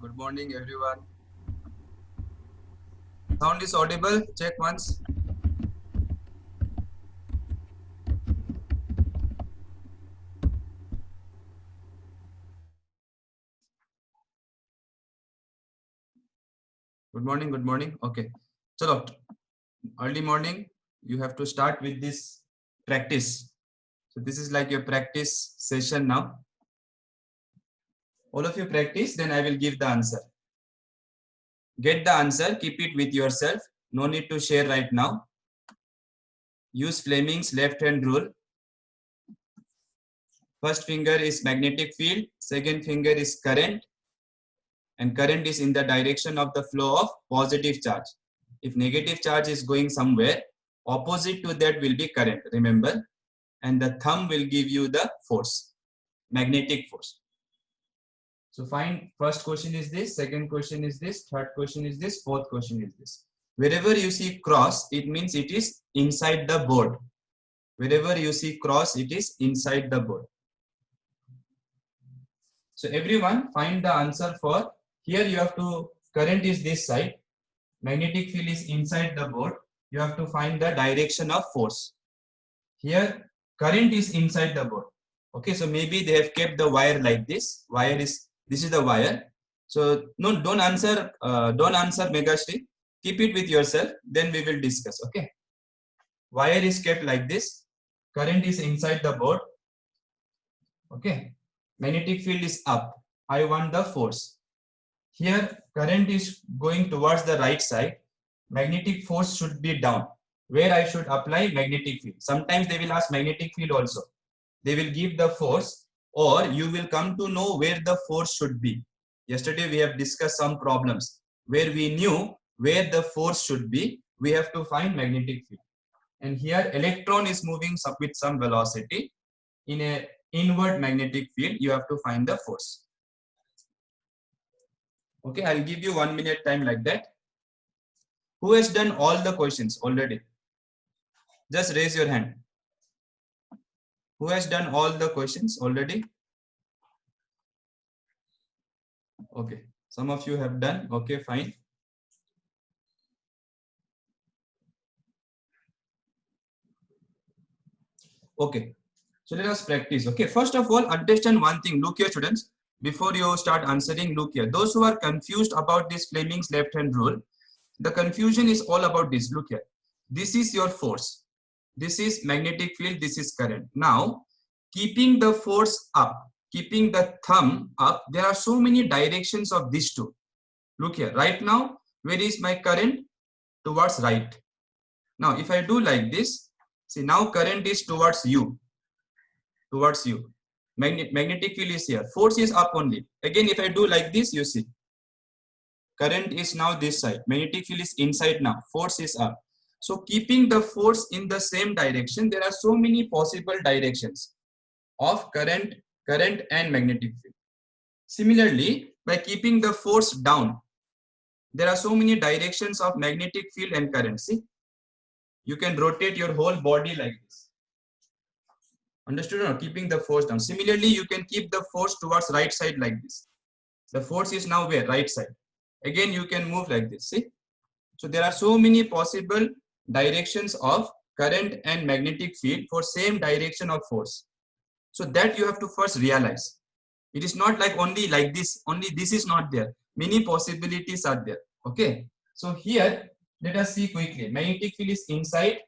Good morning, everyone. Sound is audible. Check once. Good morning. Good morning. Okay. So, early morning, you have to start with this practice. So, this is like your practice session now. All of you practice, then I will give the answer. Get the answer, keep it with yourself. No need to share right now. Use Fleming's left hand rule. First finger is magnetic field, second finger is current, and current is in the direction of the flow of positive charge. If negative charge is going somewhere, opposite to that will be current, remember, and the thumb will give you the force, magnetic force. So find first question is this, second question is this, third question is this, fourth question is this. Wherever you see cross, it means it is inside the board. Wherever you see cross, it is inside the board. So everyone find the answer for, here you have to, current is this side, magnetic field is inside the board, you have to find the direction of force. Here current is inside the board. Okay, so maybe they have kept the wire like this. This is the wire. So no, don't answer Megashri. Keep it with yourself, then we will discuss. Okay, wire is kept like this, current is inside the board. Okay, magnetic field is up, I want the force. Here current is going towards the right side, magnetic force should be down, where I should apply magnetic field. Sometimes they will ask magnetic field also. They will give the force, or you will come to know where the force should be. Yesterday we have discussed some problems where we knew where the force should be. We have to find magnetic field. And here electron is moving with some velocity. In a inward magnetic field, you have to find the force. Okay, I'll give you 1 minute time like that. Who has done all the questions already? Just raise your hand. Who has done all the questions already? Okay, some of you have done. Okay, fine. Okay, so let us practice. Okay, first of all, understand one thing. Look here, students. Before you start answering, look here. Those who are confused about this Fleming's left-hand rule, the confusion is all about this. Look here. This is your force. This is magnetic field. This is current. Now, keeping the force up, keeping the thumb up, there are so many directions of these two. Look here. Right now, where is my current? Towards right. Now, if I do like this, see, now current is towards you. Towards you. Magnetic field is here. Force is up only. Again, if I do like this, you see. Current is now this side. Magnetic field is inside now. Force is up. So keeping the force in the same direction, there are so many possible directions of current and magnetic field. Similarly, by keeping the force down, there are so many directions of magnetic field and current. See, you can rotate your whole body like this. Understood or not? Keeping the force down. Similarly, you can keep the force towards right side like this. The force is now where? Right side. Again, you can move like this. See? So there are so many possible directions of current and magnetic field for same direction of force. So that you have to first realize. It is not like only like this, only this is not there. Many possibilities are there. Okay. So here, let us see quickly. Magnetic field is inside,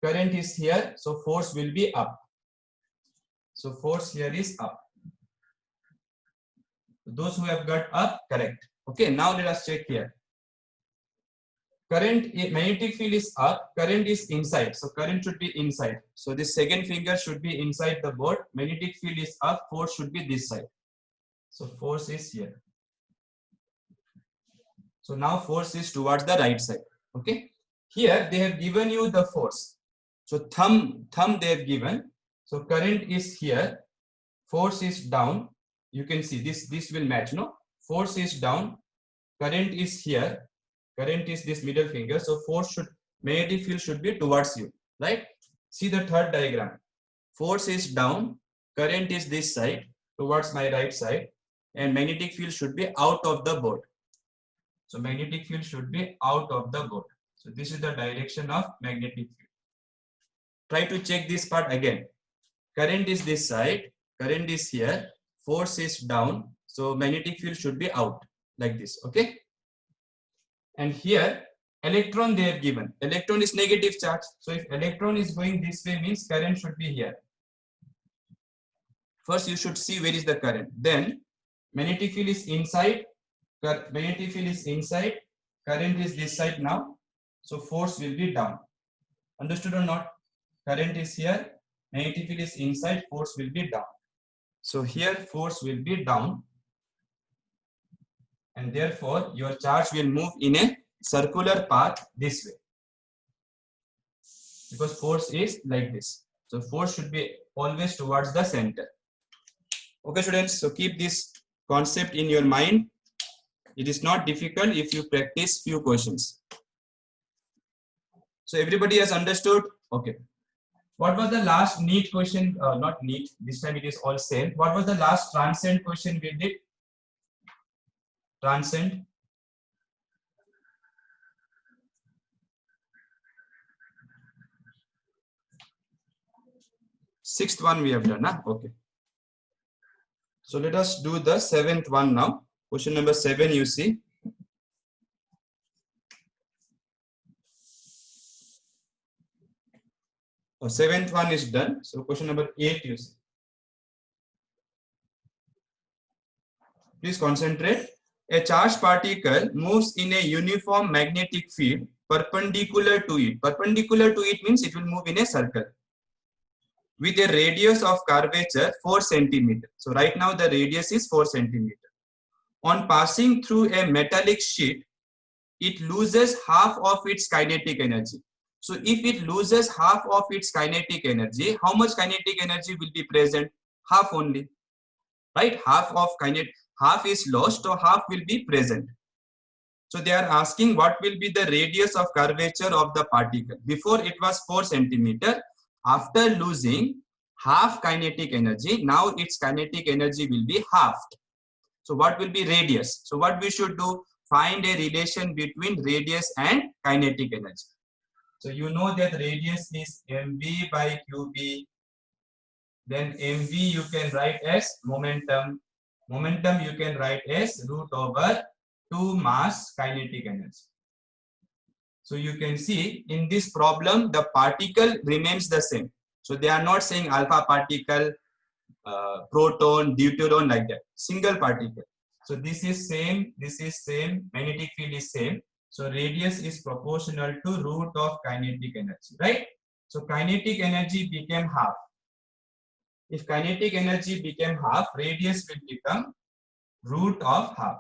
current is here, so force will be up. So force here is up. Those who have got up, correct. Okay, now let us check here. Current, magnetic field is up, current is inside. So current should be inside. So this second finger should be inside the board. Magnetic field is up, force should be this side. So force is here. So now force is towards the right side. Okay. Here they have given you the force. So thumb they have given. So current is here. Force is down. You can see this will match, no? Force is down. Current is here. Current is this middle finger. So force should, magnetic field should be towards you, right? See the third diagram. Force is down. Current is this side towards my right side. and magnetic field should be out of the board. So magnetic field should be out of the board. So this is the direction of magnetic field. Try to check this part again. Current is this side, current is here, force is down, so magnetic field should be out like this, okay? And here electron they are given. Electron is negative charge, so if electron is going this way means current should be here. First you should see where is the current, then magnetic field is inside, magnetic field is inside, current is this side now, so force will be down. Understood or not? Current is here, magnetic field is inside, force will be down. So here force will be down, and therefore your charge will move in a circular path this way, because force is like this. So force should be always towards the center. Okay students, so keep this concept in your mind. It is not difficult if you practice few questions. So everybody has understood? Okay. What was the last neat question? Not neat, this time it is all same. What was the last transient question we did? Transient. Sixth one we have done, huh? Okay. So let us do the seventh one now. Question number 7 you see. Oh, seventh one is done. So question number 8 you see. Please concentrate. A charged particle moves in a uniform magnetic field perpendicular to it. Perpendicular to it means it will move in a circle with a radius of curvature 4 cm. So right now the radius is 4 cm. On passing through a metallic sheet, it loses half of its kinetic energy. So if it loses half of its kinetic energy, how much kinetic energy will be present? Half only, right? Half is lost, so half will be present. So they are asking what will be the radius of curvature of the particle. Before it was 4 cm. After losing half kinetic energy, now its kinetic energy will be halved. So what will be radius? So what we should do? Find a relation between radius and kinetic energy. So you know that radius is mv by qb. Then mv you can write as momentum. Momentum you can write as root over 2 mass kinetic energy. So you can see in this problem the particle remains the same. So they are not saying alpha particle, proton, deuteron like that. Single particle. So this is same, magnetic field is same. So radius is proportional to root of kinetic energy, right? So kinetic energy became half. If kinetic energy became half, radius will become root of half,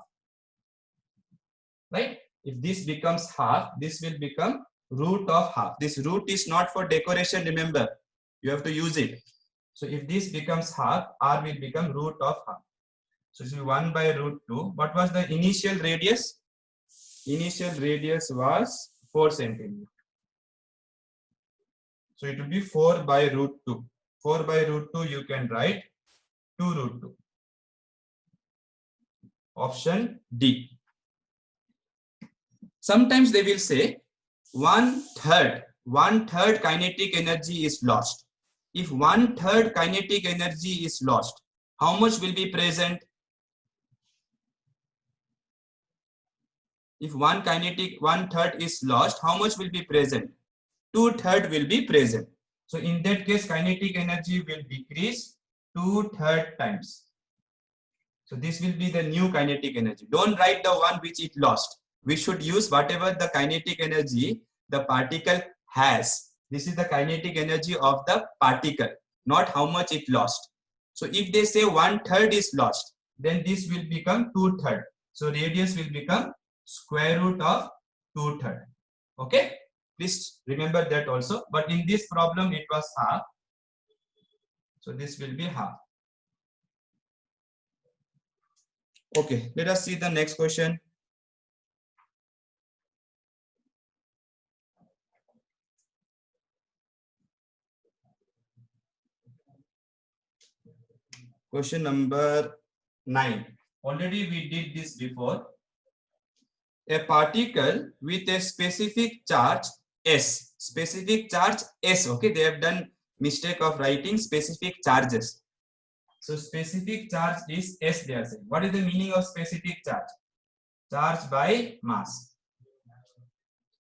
right? If this becomes half, this will become root of half. This root is not for decoration, remember. You have to use it. So if this becomes half, r will become root of half. So it will be 1 by root 2. What was the initial radius? Initial radius was 4 cm. So it will be 4 by root 2. 4 by root 2 you can write 2 root 2. Option D. Sometimes they will say 1/3 kinetic energy is lost. If 1/3 kinetic energy is lost, how much will be present? If 1/3 is lost, how much will be present? 2/3 will be present. So in that case, kinetic energy will decrease 2/3 times. So this will be the new kinetic energy. Don't write the one which it lost. We should use whatever the kinetic energy the particle has. This is the kinetic energy of the particle, not how much it lost. So if they say 1/3 is lost, then this will become 2/3. So radius will become square root of 2/3. Okay, please remember that also. But in this problem it was half, so this will be half. Okay, let us see the next question. Question number 9. already we did this before. A particle with a specific charge S, specific charge S. Okay, they have done mistake of writing specific charges. So specific charge is S, they are saying. What is the meaning of specific charge? Charge by mass.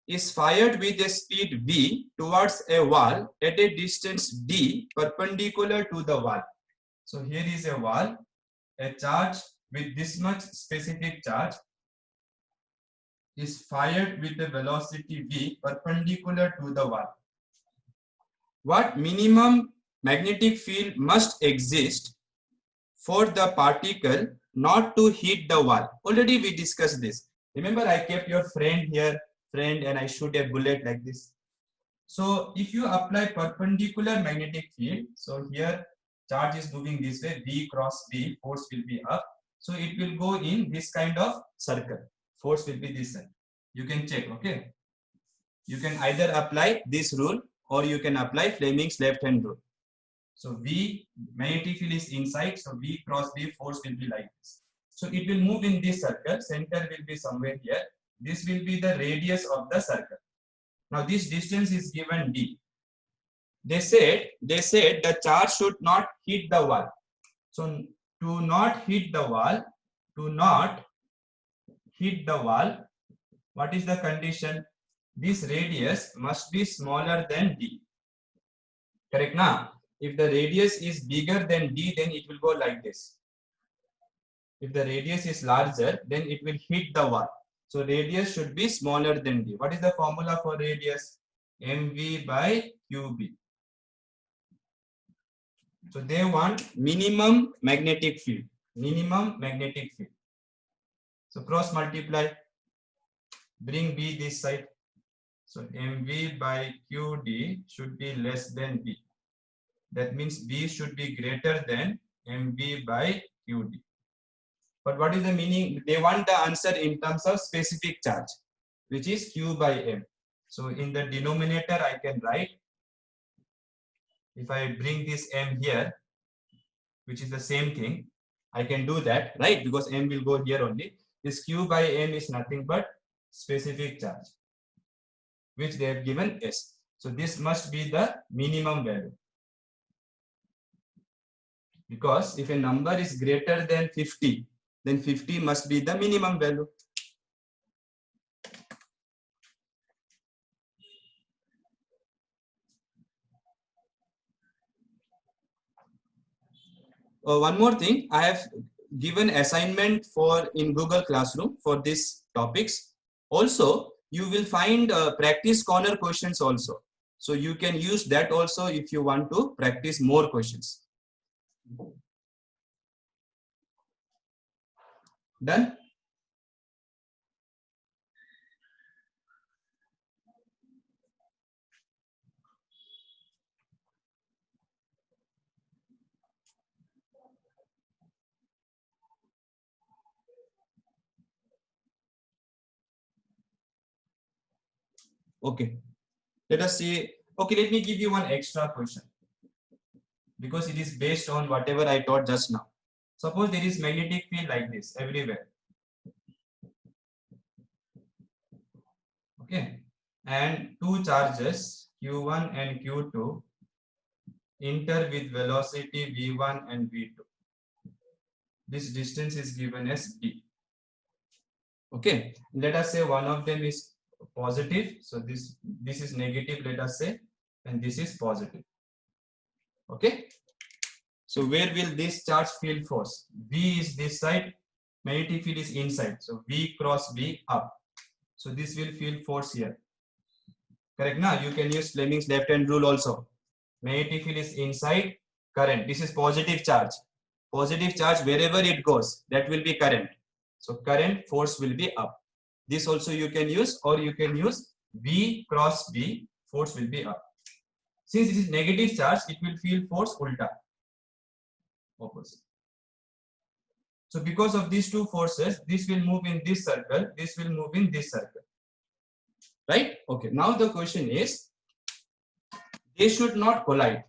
Is fired with a speed v towards a wall at a distance d perpendicular to the wall. So here is a wall, a charge with this much specific charge is fired with the velocity v perpendicular to the wall. What minimum magnetic field must exist for the particle not to hit the wall? Already we discussed this. Remember, I kept your friend here, friend, and I shoot a bullet like this. So if you apply perpendicular magnetic field, so here charge is moving this way, v cross v, force will be up. So it will go in this kind of circle. Force will be this side. You can check, okay? You can either apply this rule or you can apply Fleming's left hand rule. So V, magnetic field is inside, so V cross V, force will be like this. So it will move in this circle, center will be somewhere here. This will be the radius of the circle. Now this distance is given D. They said the charge should not hit the wall. So to not hit the wall, what is the condition? This radius must be smaller than D. Correct now? If the radius is bigger than D, then it will go like this. If the radius is larger, then it will hit the wall. So radius should be smaller than D. What is the formula for radius? mv by qb. So they want minimum magnetic field. Minimum magnetic field. So cross multiply. Bring B this side. So mv by qd should be less than B. That means B should be greater than mv by qd. But what is the meaning? They want the answer in terms of specific charge, which is q by m. So in the denominator, I can write, if I bring this m here, which is the same thing, I can do that, right? Because m will go here only. This q by m is nothing but specific charge, which they have given S. So this must be the minimum value. Because if a number is greater than 50, then 50 must be the minimum value. One more thing, I have given assignment for in Google Classroom for these topics. Also, you will find practice corner questions also. So you can use that also if you want to practice more questions. Done? Okay. Let us see. Okay, let me give you one extra question, because it is based on whatever I taught just now. Suppose there is magnetic field like this everywhere. Okay, and two charges q1 and q2 enter with velocity v1 and v2. This distance is given as d. Okay, let us say one of them is positive, so this is negative, let us say, and this is positive. Okay, so where will this charge field force? V is this side, magnetic field is inside, so V cross V up. So this will feel force here. Correct now? You can use Fleming's left hand rule also. Magnetic field is inside, current. This is positive charge. Positive charge, wherever it goes, that will be current. So current, force will be up. This also you can use, or you can use V cross V, force will be up. Since it is negative charge, it will feel force ulta, opposite. So because of these two forces, this will move in this circle, this will move in this circle. Right? Okay. Now the question is, they should not collide.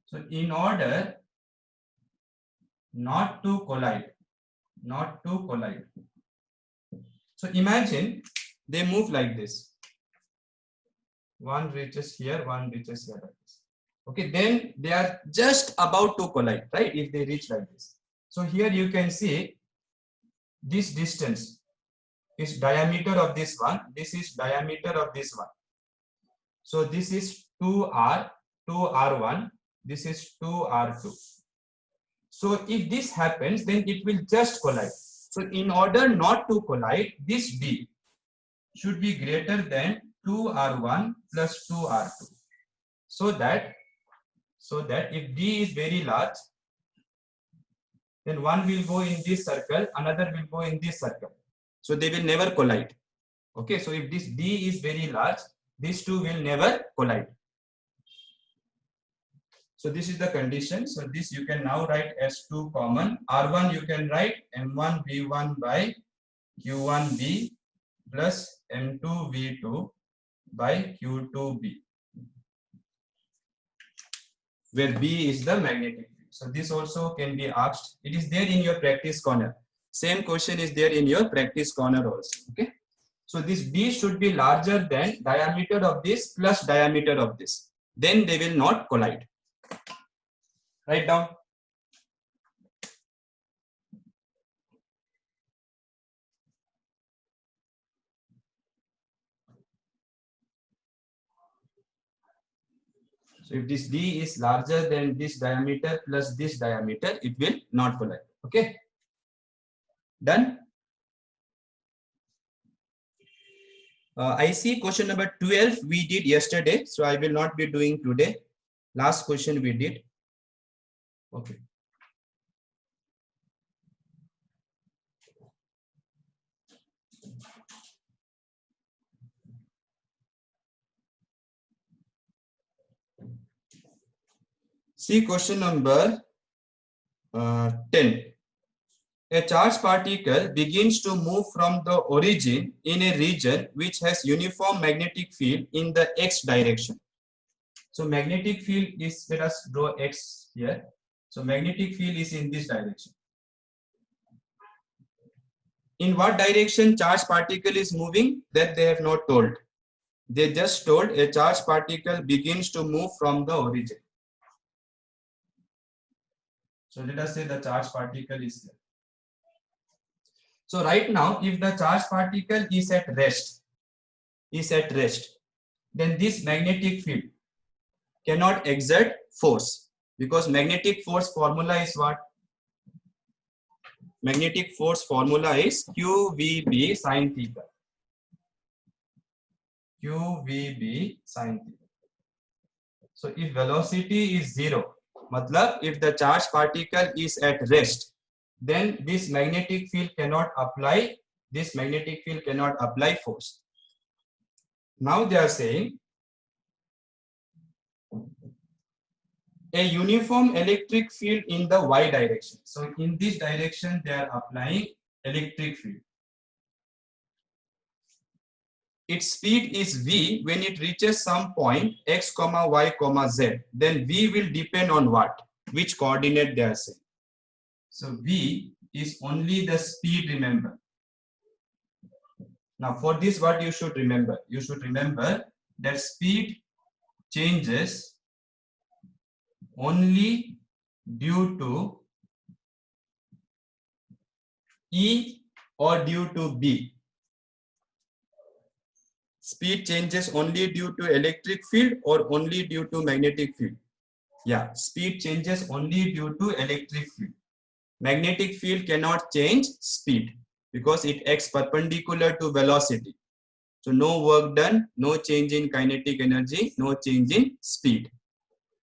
So in order not to collide, not to collide. So imagine they move like this. One reaches here, one reaches here like this. Okay, then they are just about to collide, right? If they reach like this. So here you can see this distance is diameter of this one. This is diameter of this one. So this is 2R, 2R1. This is 2R2. So if this happens, then it will just collide. So in order not to collide, this D should be greater than 2R1 plus 2R2. So that if D is very large, then one will go in this circle, another will go in this circle. So they will never collide. Okay, so if this D is very large, these two will never collide. So this is the condition. So this you can now write as 2 common. R1 you can write M1V1 by Q1B plus M2V2 by Q2B, where B is the magnetic field. So this also can be asked. It is there in your practice corner. Same question is there in your practice corner also. Okay. So this B should be larger than diameter of this plus diameter of this. Then they will not collide. Write down. So if this D is larger than this diameter plus this diameter, it will not collide. Okay. Done. I see question number 12 we did yesterday, so I will not be doing today. Last question we did. Okay. See question number 10. A charged particle begins to move from the origin in a region which has uniform magnetic field in the x direction. So magnetic field is, let us draw x here. So magnetic field is in this direction. In what direction charged particle is moving, that they have not told. They just told a charged particle begins to move from the origin. So let us say the charged particle is here. So right now, if the charged particle is at rest, then this magnetic field cannot exert force, because magnetic force formula is what? Magnetic force formula is QVB sin theta. QVB sin theta. So if velocity is 0, matlab if the charged particle is at rest, then this magnetic field cannot apply force. Now they are saying a uniform electric field in the y direction. So in this direction they are applying electric field. Its speed is v when it reaches some point x, y, z. Then v will depend on what? Which coordinate they are saying. So v is only the speed, remember. Now for this, what you should remember? You should remember that speed changes only due to E or due to B. Speed changes only due to electric field or only due to magnetic field. Yeah, speed changes only due to electric field. Magnetic field cannot change speed because it acts perpendicular to velocity. So no work done, no change in kinetic energy, no change in speed.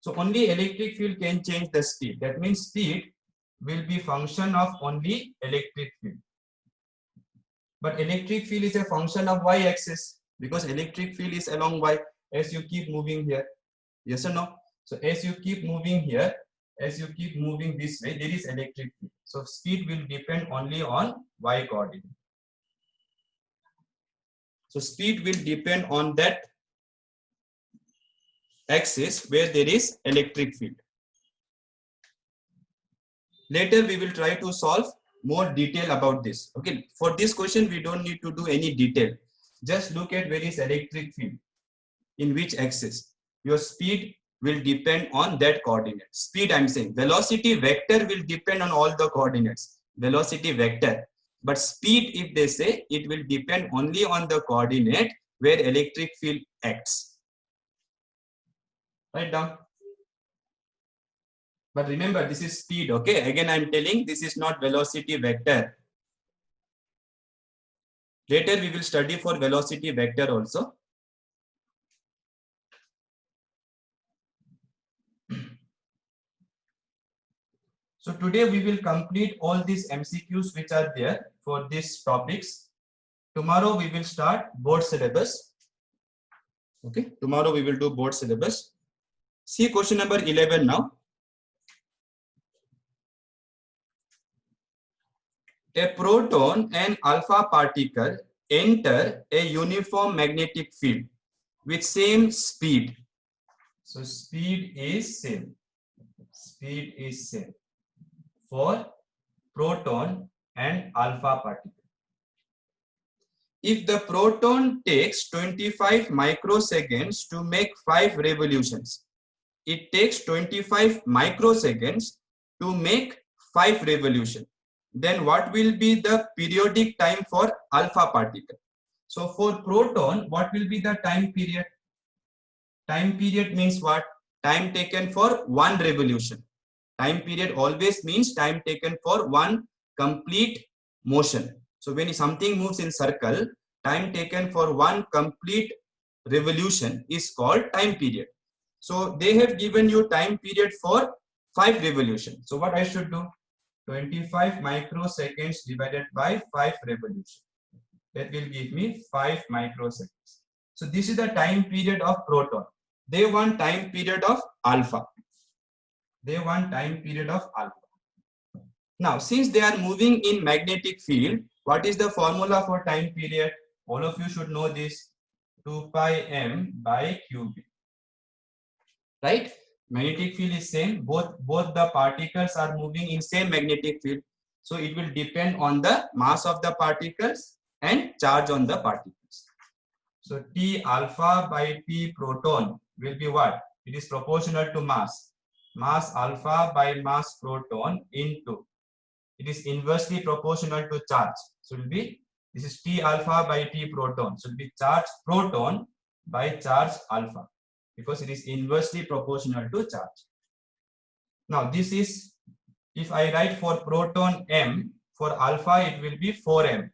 So only electric field can change the speed. That means speed will be function of only electric field. But electric field is a function of y-axis, because electric field is along y as you keep moving here. Yes or no? So as you keep moving here, as you keep moving this way, there is electric field. So speed will depend only on y coordinate. So speed will depend on that axis where there is electric field. Later we will try to solve more detail about this. Okay, for this question, we don't need to do any detail. Just look at where is electric field, in which axis. Your speed will depend on that coordinate. Speed, I'm saying. Velocity vector will depend on all the coordinates. Velocity vector. But speed, if they say, it will depend only on the coordinate where electric field acts. Write down. But remember, this is speed, okay? Again, I'm telling this is not velocity vector. Later, we will study for velocity vector also. So today we will complete all these MCQs which are there for these topics. Tomorrow we will start board syllabus. Okay, tomorrow we will do board syllabus. See question number 11 now. A proton and alpha particle enter a uniform magnetic field with same speed. So speed is same. Speed is same for proton and alpha particle. If the proton takes 25 microseconds to make 5 revolutions, it takes 25 microseconds to make 5 revolutions. Then what will be the periodic time for alpha particle? So for proton, what will be the time period? Time period means what? Time taken for one revolution. Time period always means time taken for one complete motion. So when something moves in circle, time taken for one complete revolution is called time period. So they have given you time period for 5 revolutions. So what I should do? 25 microseconds divided by 5 revolutions. That will give me 5 microseconds. So this is the time period of proton. They want time period of alpha. They want time period of alpha. Now, since they are moving in magnetic field, what is the formula for time period? All of you should know this. 2 pi m by qb. Right? Magnetic field is same. Both the particles are moving in same magnetic field. So it will depend on the mass of the particles and charge on the particles. So T alpha by T proton will be what? It is proportional to mass. Mass alpha by mass proton into. It is inversely proportional to charge. So it will be, this is T alpha by T proton. So it will be charge proton by charge alpha, because it is inversely proportional to charge. Now this is, if I write for proton m, for alpha it will be 4m.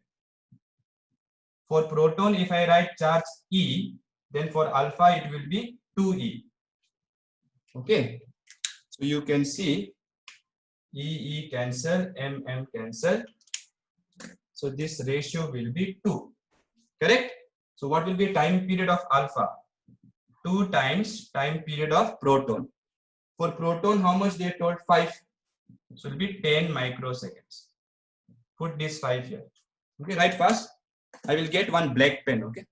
For proton, if I write charge E, then for alpha it will be 2e. Okay, so you can see E cancel, M cancel. So this ratio will be 2. Correct? So what will be time period of alpha? 2 times time period of proton. For proton, how much they told? 5. So it will be 10 microseconds. Put this 5 here. Okay, write fast. I will get one black pen. Okay.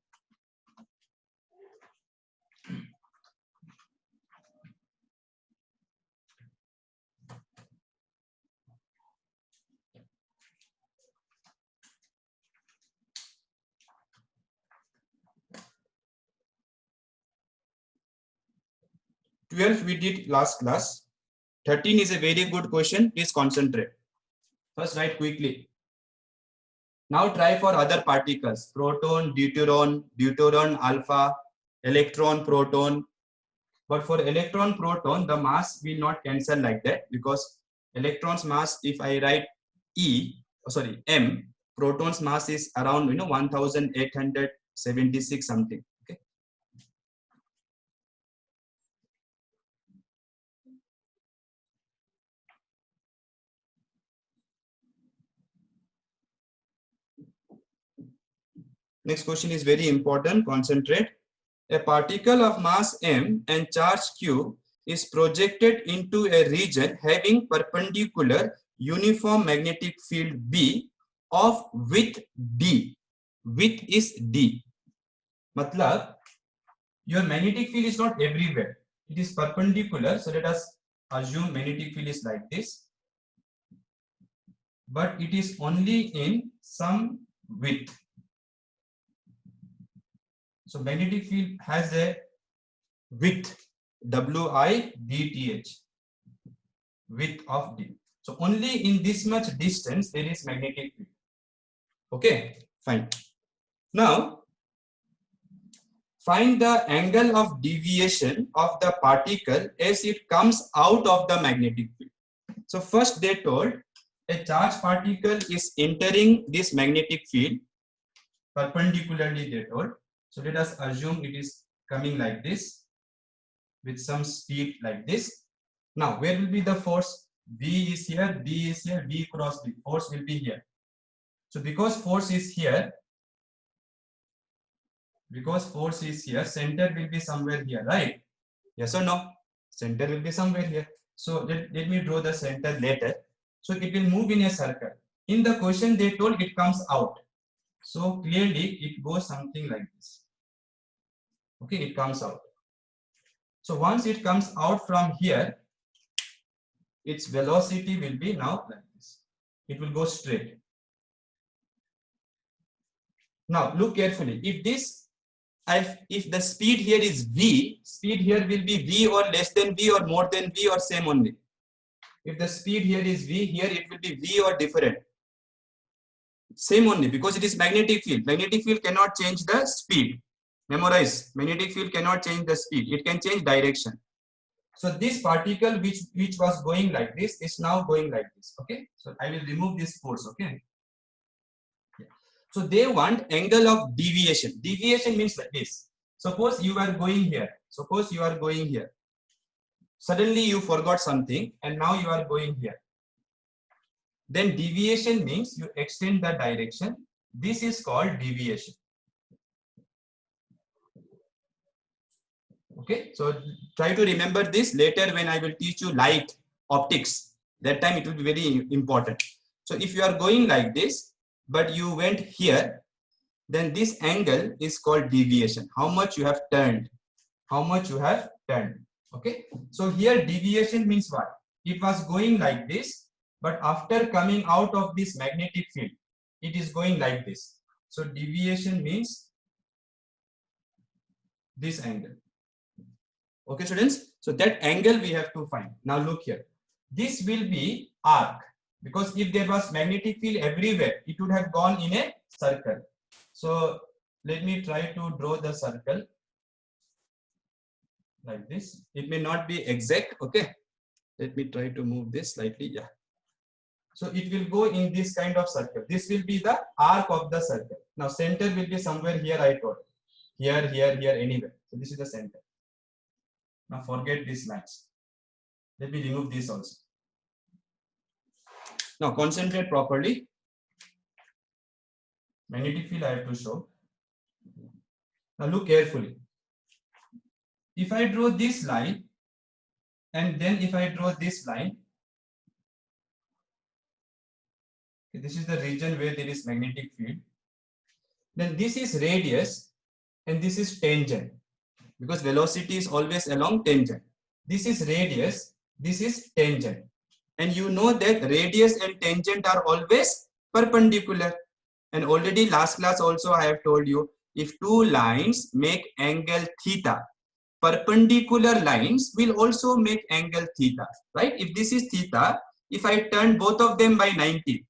Twelve we did last class. 13 is a very good question. Please concentrate. First write quickly. Now try for other particles. Proton, deuteron, alpha, electron, proton. But for electron, proton, the mass will not cancel like that, because electron's mass, if I write M, proton's mass is around 1876 something. Okay. Next question is very important. Concentrate. A particle of mass m and charge q is projected into a region having perpendicular uniform magnetic field B of width D. Width is D. Matlab, your magnetic field is not everywhere. It is perpendicular. So let us assume magnetic field is like this. but it is only in some width. So magnetic field has a width, width, width of D. So only in this much distance there is magnetic field. Okay, fine. Now find the angle of deviation of the particle as it comes out of the magnetic field. So first they told a charged particle is entering this magnetic field perpendicularly, they told. So let us assume it is coming like this with some speed like this. Now where will be the force? V is here, B is here, V cross B. Force will be here. So because force is here, center will be somewhere here, right? Yes or no? Center will be somewhere here. So let me draw the center later. So it will move in a circle. In the question they told it comes out. So clearly it goes something like this. Okay, it comes out. So once it comes out from here, its velocity will be now like this. It will go straight. Now look carefully. If the speed here is V, speed here will be V or less than V or more than V or same only. If the speed here is V, here it will be V or different. Same only, because it is magnetic field. Magnetic field cannot change the speed. Memorize, magnetic field cannot change the speed. It can change direction. So this particle which was going like this is now going like this. Okay, so I will remove this force. Okay. So they want angle of deviation. Deviation means like this. Suppose you are going here. Suddenly you forgot something and now you are going here. Then deviation means you extend the direction. This is called deviation. Okay, so try to remember this later when I will teach you light optics. That time it will be very important. So if you are going like this, but you went here, then this angle is called deviation. How much you have turned. Okay, so here deviation means what? It was going like this, but after coming out of this magnetic field, it is going like this. So deviation means this angle. Okay, students, so that angle we have to find. Now look here, this will be arc, because if there was magnetic field everywhere, it would have gone in a circle. So let me try to draw the circle like this. It may not be exact. Okay, let me try to move this slightly. Yeah, so it will go in this kind of circle. This will be the arc of the circle. Now center will be somewhere here. I told here, anywhere. So this is the center. Now forget these lines. Let me remove this also. Now concentrate properly. Magnetic field I have to show. Now look carefully. If I draw this line and then if I draw this line, this is the region where there is magnetic field. Then this is radius and this is tangent, because velocity is always along tangent. This is radius, this is tangent. And you know that radius and tangent are always perpendicular. And already last class also I have told you, if two lines make angle theta, perpendicular lines will also make angle theta, right? If this is theta, if I turn both of them by 90,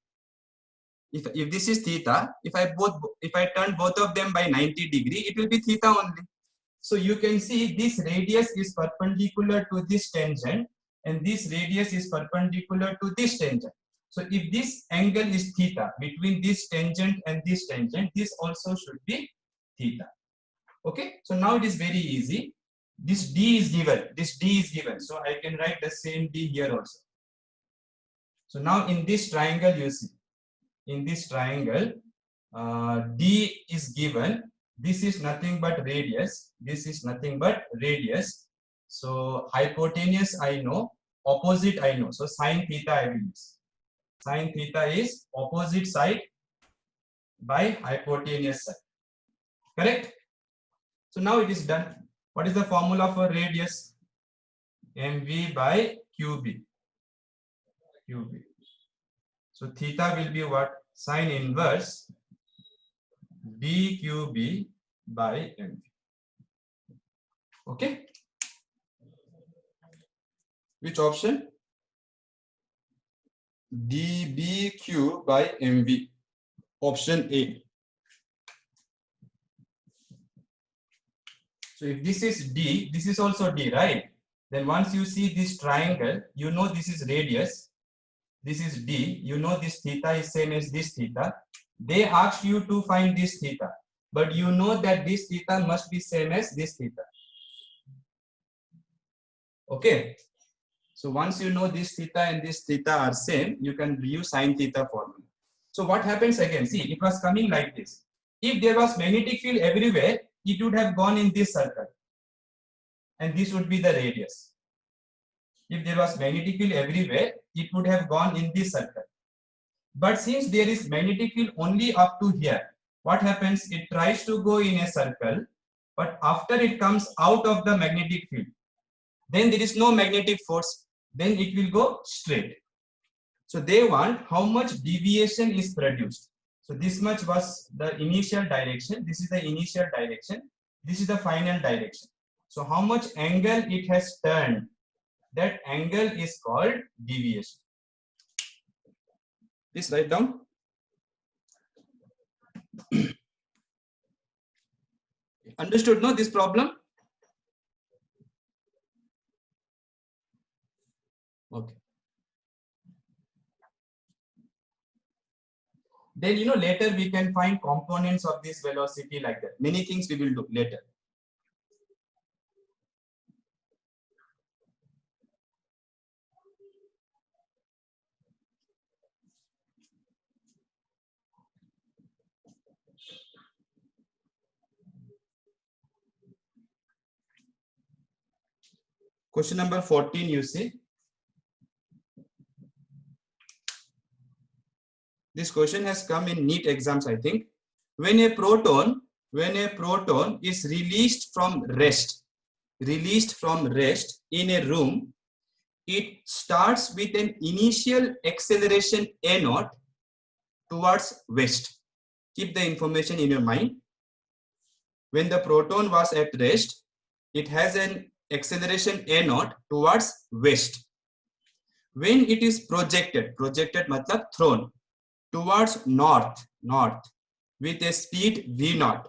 if this is theta, if I turn both of them by 90 degree, it will be theta only. So you can see this radius is perpendicular to this tangent and this radius is perpendicular to this tangent. So if this angle is theta between this tangent and this tangent, this also should be theta. Okay, so now it is very easy. This D is given. So I can write the same D here also. So now in this triangle, you see, in this triangle, D is given. This is nothing but radius. This is nothing but radius. So hypotenuse I know, opposite I know. So sine theta I will use. Sine theta is opposite side by hypotenuse side. Correct? So now it is done. What is the formula for radius? mv by qb. So theta will be what? Sine inverse dqb by mv. Okay. Which option? dbq by mv. Option A. So if this is D, this is also D, right? Then once you see this triangle, you know this is radius. This is D. You know this theta is same as this theta. They asked you to find this theta, but you know that this theta must be same as this theta. Okay. So once you know this theta and this theta are same, you can use sine theta formula. So what happens again? See, it was coming like this. If there was magnetic field everywhere, it would have gone in this circle. And this would be the radius. If there was magnetic field everywhere, it would have gone in this circle. But since there is magnetic field only up to here, what happens? It tries to go in a circle, but after it comes out of the magnetic field, then there is no magnetic force, then it will go straight. So they want how much deviation is produced. So this much was the initial direction, this is the initial direction, this is the final direction. So how much angle it has turned, that angle is called deviation. Please write down. Understood, no, this problem? Okay. Then, you know, later we can find components of this velocity like that. Many things we will do later. Question number 14, you see. This question has come in NEET exams, I think. When a proton is released from rest in a room, it starts with an initial acceleration a naught towards west. Keep the information in your mind. When the proton was at rest, it has an acceleration a naught towards west. When it is projected matlab thrown towards north with a speed v naught,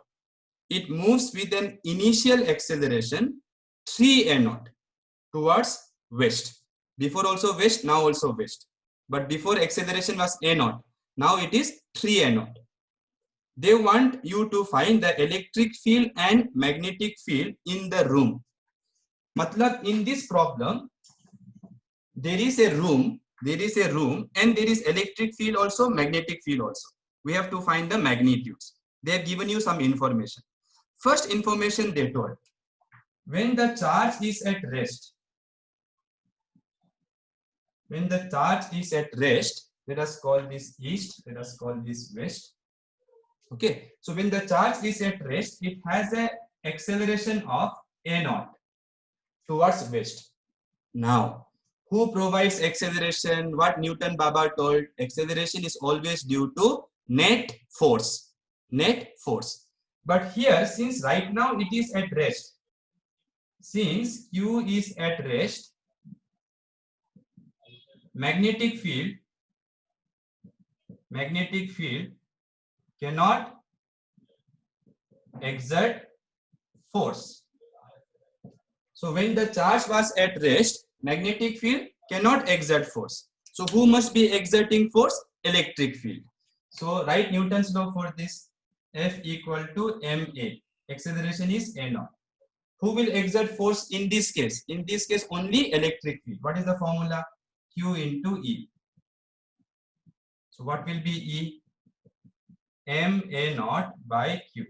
it moves with an initial acceleration 3 a naught towards west. Before also west, now also west. But before acceleration was a naught, now it is 3 a naught. They want you to find the electric field and magnetic field in the room. Matlab in this problem, there is a room and there is electric field also, magnetic field also. We have to find the magnitudes. They have given you some information. First information they told, when the charge is at rest, let us call this east, let us call this west. Okay, so when the charge is at rest, it has an acceleration of a naught towards west. Now, who provides acceleration? What Newton Baba told, acceleration is always due to net force. But here, since right now it is at rest, since Q is at rest, magnetic field cannot exert force. So when the charge was at rest, magnetic field cannot exert force. So who must be exerting force? Electric field. So write Newton's law for this. F equal to ma. Acceleration is a naught. Who will exert force in this case? In this case, only electric field. What is the formula? Q into E. So what will be E? Ma naught by Q.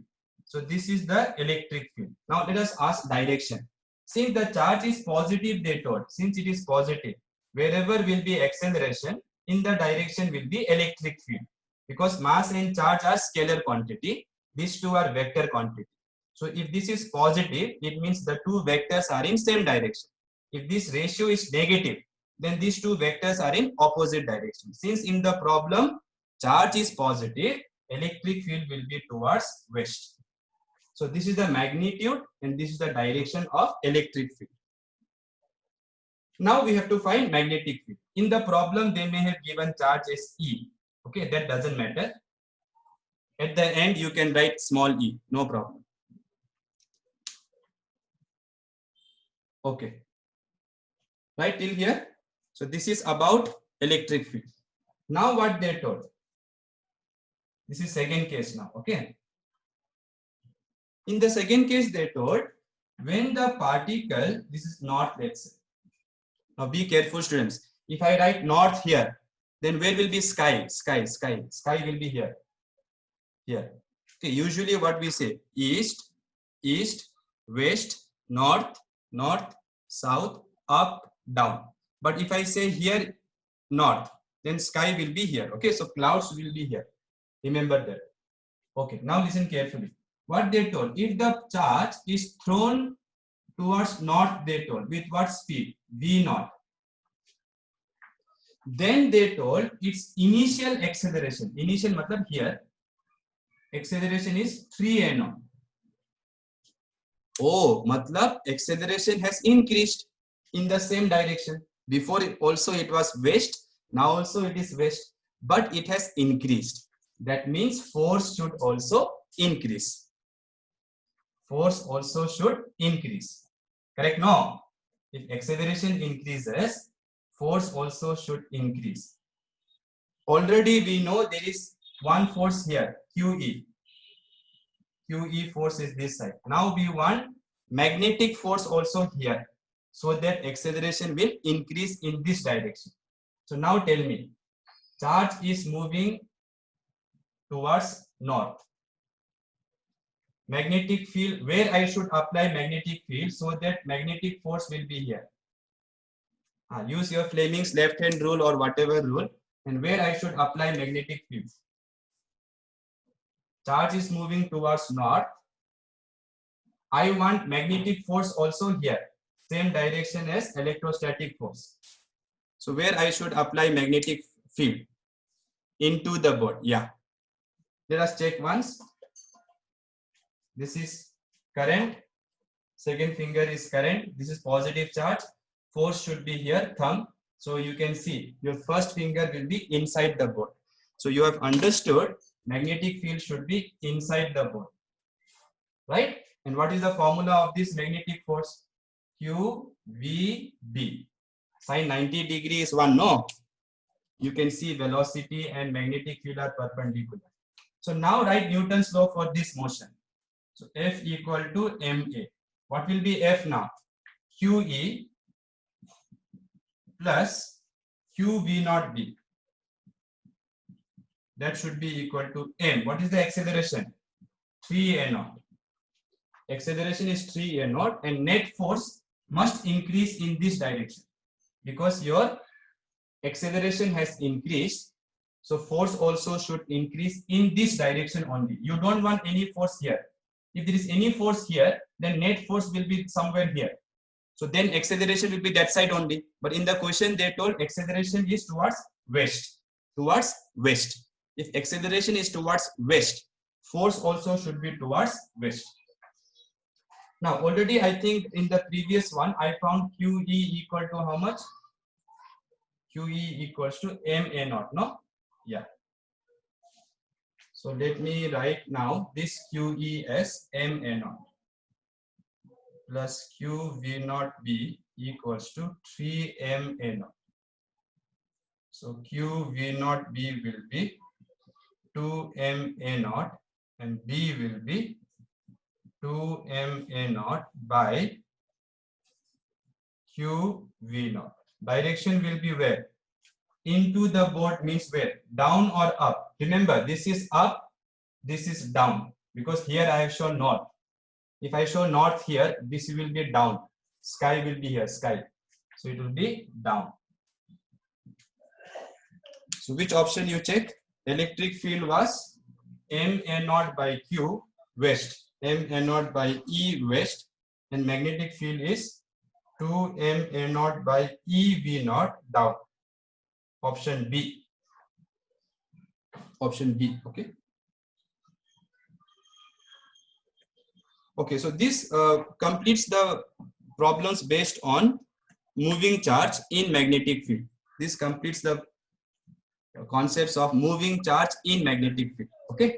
So this is the electric field. Now let us ask direction. Since the charge is positive, they told, since it is positive, wherever will be acceleration, in the direction will be electric field. Because mass and charge are scalar quantity, these two are vector quantity. So if this is positive, it means the two vectors are in same direction. If this ratio is negative, then these two vectors are in opposite direction. Since in the problem charge is positive, electric field will be towards west. So this is the magnitude and this is the direction of electric field. Now we have to find magnetic field. In the problem they may have given charge as E. Okay, that doesn't matter. At the end you can write small e, no problem. Okay, right till here. So this is about electric field. Now what they told, this is second case now. Okay, in the second case they told when the particle, this is north, let's say. Now be careful students, if I write north here, then where will be sky? Sky will be here. Okay, usually what we say, east, west, north, south, up, down. But if I say here north, then sky will be here. Okay, so clouds will be here. Remember that. Okay, now listen carefully. What they told, if the charge is thrown towards north, they told, with what speed? V naught. Then they told its initial acceleration. Initial matlab here. Acceleration is 3a naught. Oh, matlab acceleration has increased in the same direction. Before it also it was west, now also it is west, but it has increased. That means force should also increase. Force also should increase. Correct? No. If acceleration increases, force also should increase. Already we know there is one force here, QE. QE force is this side. Now we want magnetic force also here, so that acceleration will increase in this direction. So now tell me, charge is moving towards north. Magnetic field, where I should apply magnetic field so that magnetic force will be here. Use your Fleming's left hand rule or whatever rule, and where I should apply magnetic field. Charge is moving towards north. I want magnetic force also here, same direction as electrostatic force. So where I should apply magnetic field? Into the board. Yeah. Let us check once. This is current. Second finger is current. This is positive charge. Force should be here, thumb. So you can see your first finger will be inside the board. So you have understood magnetic field should be inside the board. Right? And what is the formula of this magnetic force? QVB. Sin 90 degree is 1, no? You can see velocity and magnetic field are perpendicular. So now write Newton's law for this motion. So F equal to MA. What will be F now? QE plus QV naught B. That should be equal to M. What is the acceleration? 3a naught. Acceleration is 3a naught, and net force must increase in this direction because your acceleration has increased. So force also should increase in this direction only. You don't want any force here. If there is any force here, then net force will be somewhere here. So then acceleration will be that side only. But in the question they told acceleration is towards west. Towards west. If acceleration is towards west, force also should be towards west. Now already I think in the previous one I found QE equal to how much? QE equals to MA naught, no? Yeah. So let me write now this QE as MA naught plus QV naught B equals to 3MA naught. So QV naught B will be 2MA naught and B will be 2MA naught by QV naught. Direction will be where? Into the board means where? Down or up? Remember, this is up, this is down, because here I have shown north. If I show north here, this will be down. Sky will be here, sky. So it will be down. So which option you check? Electric field was MA naught by Q west, MA naught by E west, and magnetic field is 2m a naught by e v naught down. Option B. Option B. Okay. Okay. So this completes the problems based on moving charge in magnetic field. This completes the concepts of moving charge in magnetic field. Okay.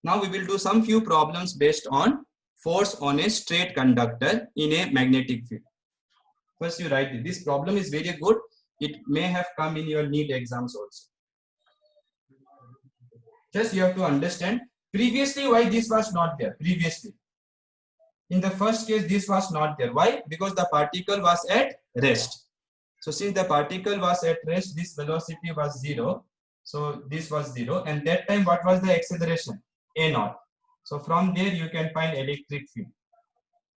Now we will do some few problems based on force on a straight conductor in a magnetic field. First you write it. This problem is very good. It may have come in your NEET exams also. Just you have to understand previously why this was not there. Previously, in the first case, this was not there. Why? Because the particle was at rest. So since the particle was at rest, this velocity was 0. So this was 0. And that time, what was the acceleration? A naught. So from there, you can find electric field.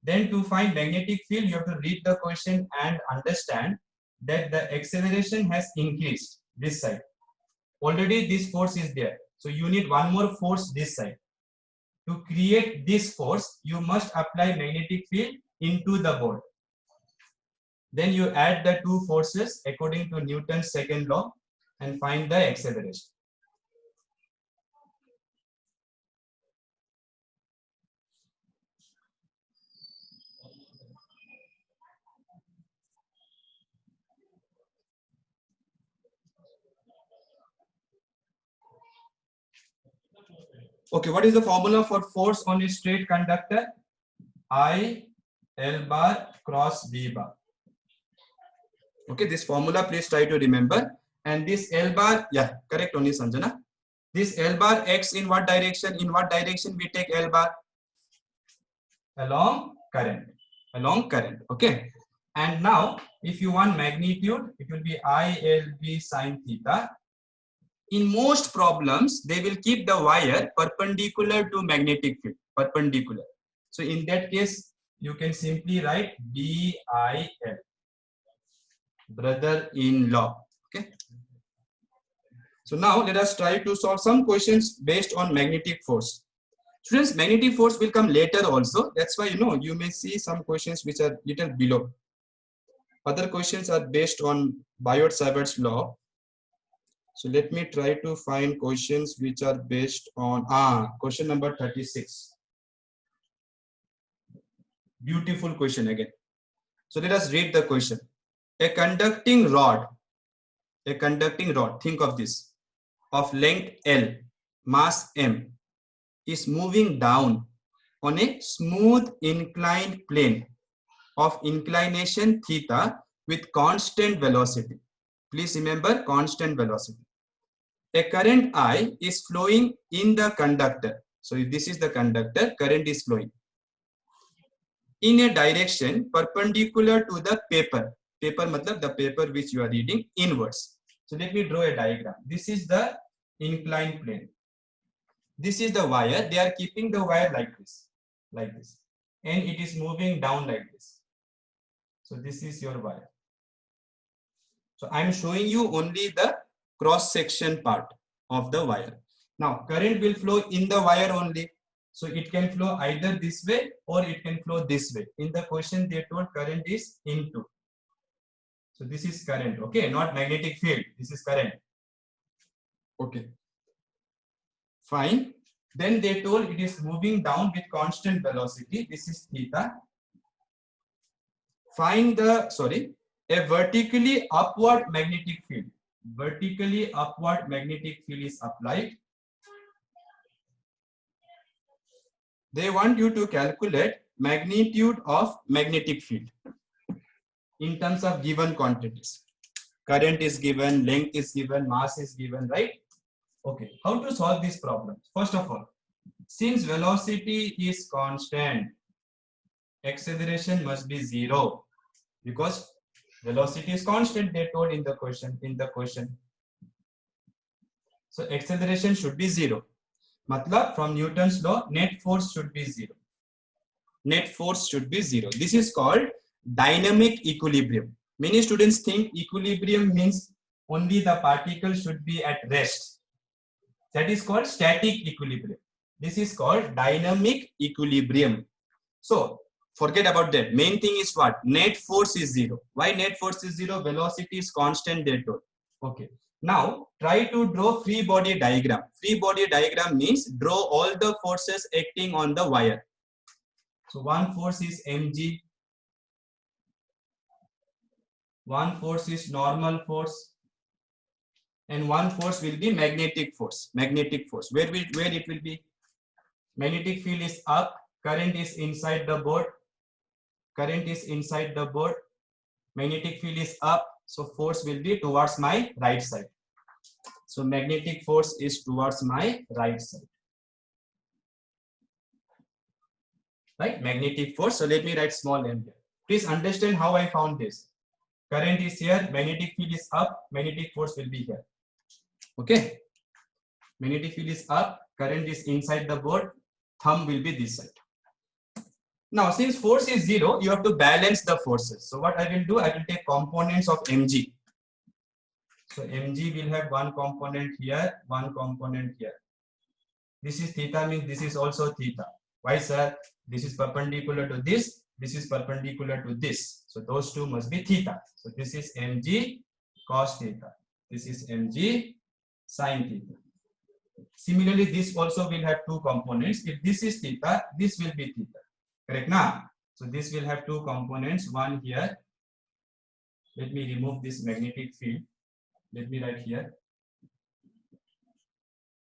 Then to find magnetic field, you have to read the question and understand that the acceleration has increased this side. Already this force is there. So you need one more force this side. To create this force, you must apply magnetic field into the ball. Then you add the two forces according to Newton's second law and find the acceleration. Okay, what is the formula for force on a straight conductor? I L bar cross B bar. Okay, this formula please try to remember. And this L bar, yeah, correct only Sanjana. This L bar acts in what direction? In what direction we take L bar? Along current. Along current. Okay. And now, if you want magnitude, it will be ILB sine theta. In most problems, they will keep the wire perpendicular to magnetic field. Perpendicular. So in that case, you can simply write BIL. Brother-in-law. Okay. So now let us try to solve some questions based on magnetic force. Students, magnetic force will come later also. That's why you may see some questions which are little below. Other questions are based on Biot-Savart's law. So let me try to find questions which are based on question number 36. Beautiful question again. So let us read the question. A conducting rod, think of this, of length L, mass M, is moving down on a smooth inclined plane of inclination theta with constant velocity. Please remember constant velocity. A current I is flowing in the conductor. So if this is the conductor, current is flowing in a direction perpendicular to the paper. Paper matlab the paper which you are reading inwards. So let me draw a diagram. This is the inclined plane. This is the wire. They are keeping the wire like this. And it is moving down like this. So this is your wire. So I am showing you only the cross section part of the wire. Now current will flow in the wire only. So it can flow either this way or it can flow this way. In the question they told current is into. So this is current, okay, not magnetic field. This is current. Okay. Fine. Then they told it is moving down with constant velocity. This is theta. Find a vertically upward magnetic field. Vertically upward magnetic field is applied. They want you to calculate magnitude of magnetic field in terms of given quantities. Current is given, length is given, mass is given, right? Okay, how to solve this problem? First of all, since velocity is constant, acceleration must be 0 because velocity is constant, they told in the question. So acceleration should be 0. Matlab from Newton's law, net force should be 0. Net force should be 0. This is called dynamic equilibrium. Many students think equilibrium means only the particle should be at rest. That is called static equilibrium. This is called dynamic equilibrium. So Forget about that. Main thing is what? Net force is 0. Why net force is 0? Velocity is constant, they told. Okay. Now try to draw free body diagram. Free body diagram means draw all the forces acting on the wire. So one force is mg. One force is normal force. And one force will be magnetic force. Magnetic force. Where it will be? Magnetic field is up. Current is inside the board. Current is inside the board. Magnetic field is up. So force will be towards my right side. So magnetic force is towards my right side. Right? Magnetic force. So let me write small m here. Please understand how I found this. Current is here. Magnetic field is up. Magnetic force will be here. Okay. Magnetic field is up. Current is inside the board. Thumb will be this side. Now, since force is 0, you have to balance the forces. So what I will do, I will take components of mg. So mg will have one component here, one component here. This is theta, means this is also theta. Why, sir? This is perpendicular to this. This is perpendicular to this. So those two must be theta. So this is mg cos theta. This is mg sin theta. Similarly, this also will have two components. If this is theta, this will be theta. Correct now? So this will have two components. One here. Let me remove this magnetic field. Let me write here.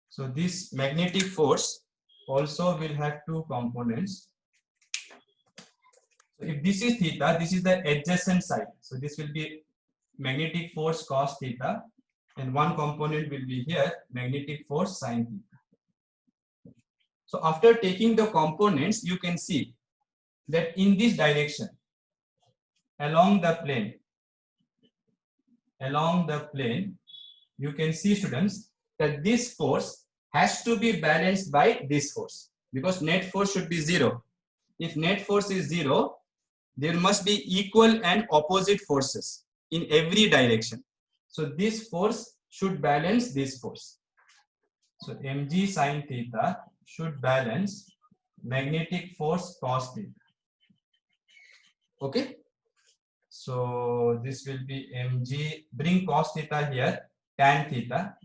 So this magnetic force also will have two components. So if this is theta, this is the adjacent side. So this will be magnetic force cos theta, and one component will be here, magnetic force sin theta. So after taking the components, you can see that in this direction, along the plane, you can see, students, that this force has to be balanced by this force, because net force should be 0. If net force is 0, there must be equal and opposite forces in every direction. So this force should balance this force. So mg sin theta should balance magnetic force cos theta. Okay. So this will be mg, bring cos theta here, tan theta,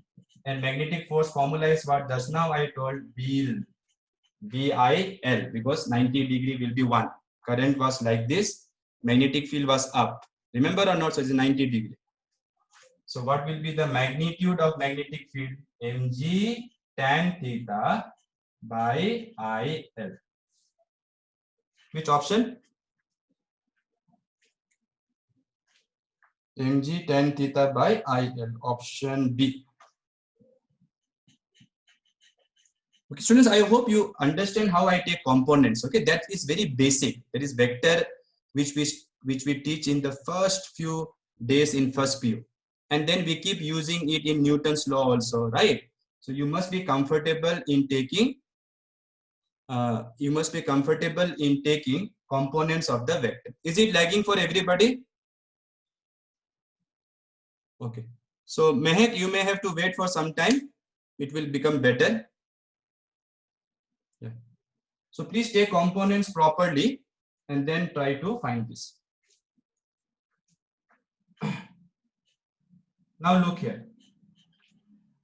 and magnetic force formula is what? Just now I told BIL, BIL, because 90 degree will be 1. Current was like this, magnetic field was up. Remember or not? So it's 90 degree. So what will be the magnitude of magnetic field? Mg tan theta by IL. Which option? Mg tan theta by IL. Option B. Okay, students, I hope you understand how I take components. Okay, that is very basic. That is vector which we teach in the first few days in first PU, and then we keep using it in Newton's law also, right? So you must be comfortable in taking. Components of the vector. Is it lagging for everybody? Okay. So Mehak, you may have to wait for some time. It will become better. Yeah. So please take components properly and then try to find this. Now look here.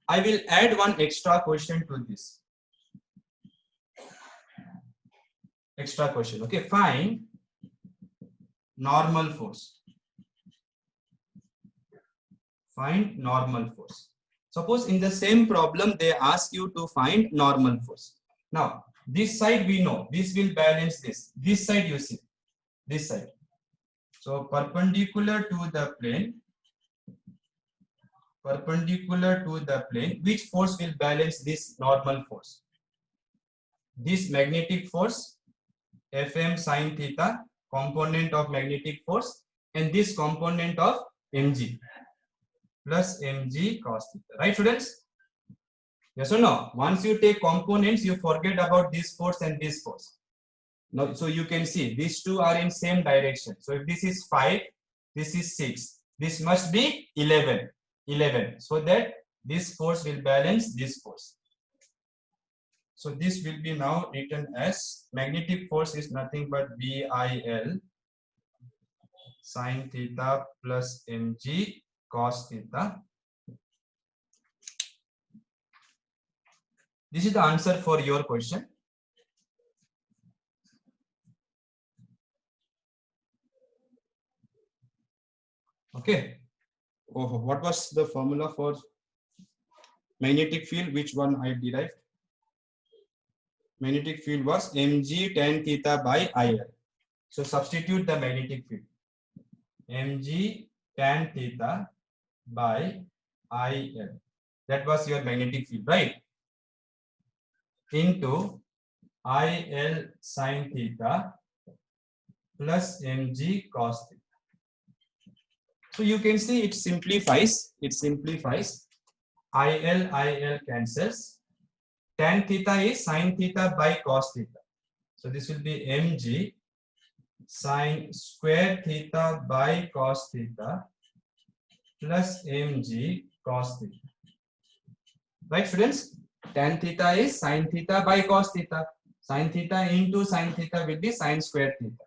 I will add one extra question to this. Extra question. Okay, find normal force. Find normal force. Suppose in the same problem they ask you to find normal force. Now this side we know, this will balance this. This side you see, this side. So perpendicular to the plane, which force will balance this normal force? This magnetic force, Fm sin theta, component of magnetic force, and this component of mg plus mg cos theta. Right, students? Yes or no? Once you take components, you forget about this force and this force. Now, so you can see these two are in same direction. So if this is 5, this is 6. This must be 11. So that this force will balance this force. So this will be now written as magnetic force is nothing but VIL sine theta plus mg cos theta. This is the answer for your question. Okay. Oh, what was the formula for magnetic field? Which one I derived? Magnetic field was mg tan theta by IL. So substitute the magnetic field. Mg tan theta by IL. That was your magnetic field, right? Into IL sine theta plus mg cos theta. So you can see it simplifies. It simplifies. IL cancels. Tan theta is sine theta by cos theta. So this will be mg sine square theta by cos theta plus mg cos theta. Right, students? Tan theta is sine theta by cos theta. Sine theta into sine theta will be sine square theta.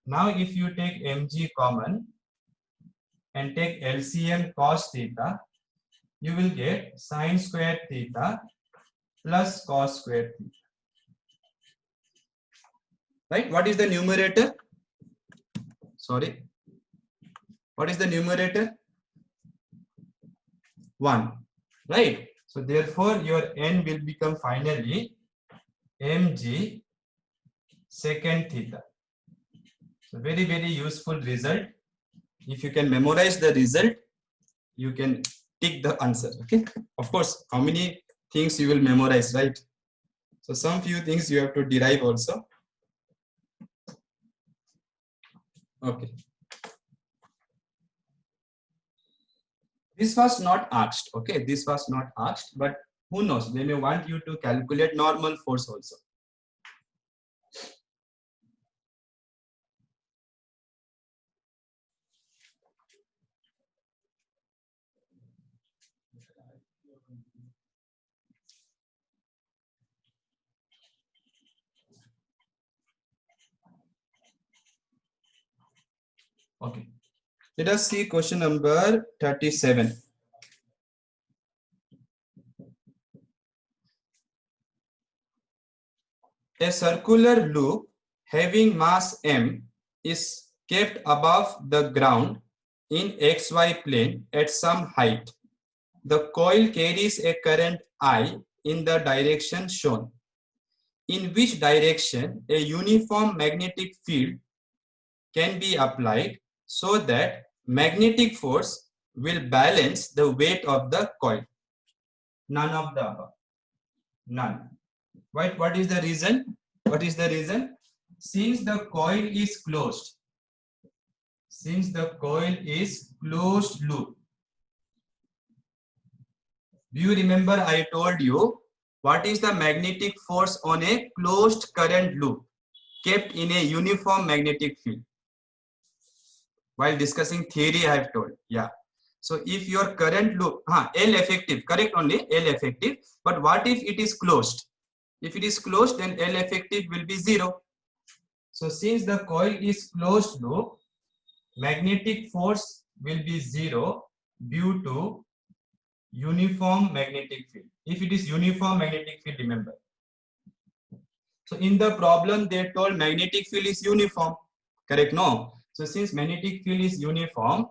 Now if you take mg common and take LCM cos theta, you will get sine square theta plus cos square theta. Right? What is the numerator? Sorry. What is the numerator? 1. Right? So therefore your n will become finally mg secant theta. So very, very useful result. If you can memorize the result, you can tick the answer. Okay. Of course, how many things you will memorize, right? So some few things you have to derive also. Okay. This was not asked. Okay. This was not asked, but who knows? They may want you to calculate normal force also. Okay. Let us see question number 37. A circular loop having mass m is kept above the ground in xy plane at some height. The coil carries a current I in the direction shown. In which direction a uniform magnetic field can be applied so that magnetic force will balance the weight of the coil? None of the above. None. Right? What is the reason? What is the reason? Since the coil is closed, since the coil is closed loop. Do you remember I told you what is the magnetic force on a closed current loop kept in a uniform magnetic field? While discussing theory, I have told. Yeah. So if your current loop, L effective, correct only, L effective. But what if it is closed? If it is closed, then L effective will be 0. So since the coil is closed loop, magnetic force will be 0 due to uniform magnetic field. If it is uniform magnetic field, remember. So in the problem, they told magnetic field is uniform. Correct? No. So since magnetic field is uniform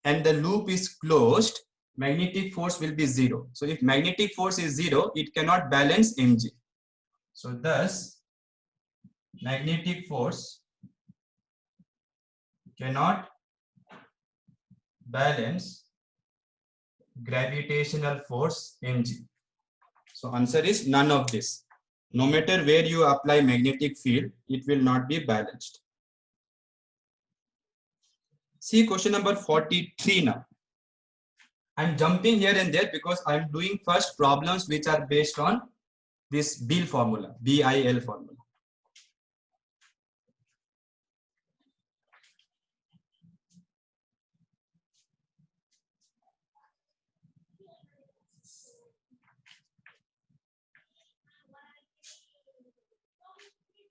and the loop is closed, magnetic force will be 0. So if magnetic force is 0, it cannot balance mg. So thus, magnetic force cannot balance gravitational force mg. So answer is none of this. No matter where you apply magnetic field, it will not be balanced. See question number 43 now. I'm jumping here and there because I'm doing first problems which are based on this BIL formula, BIL formula.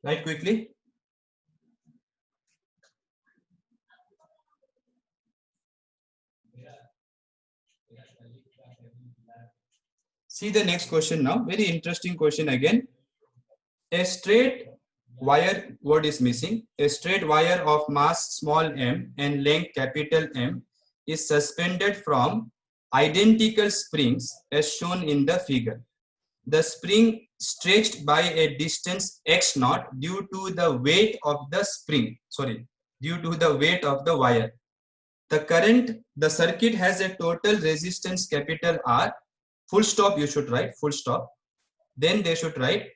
Write quickly. See the next question now. Very interesting question again. A straight wire, word is missing. A straight wire of mass small m and length capital M is suspended from identical springs as shown in the figure. The spring stretched by a distance x naught due to the weight of the spring. Sorry, due to the weight of the wire. The circuit has a total resistance capital R. Full stop, you should write, full stop. Then they should write,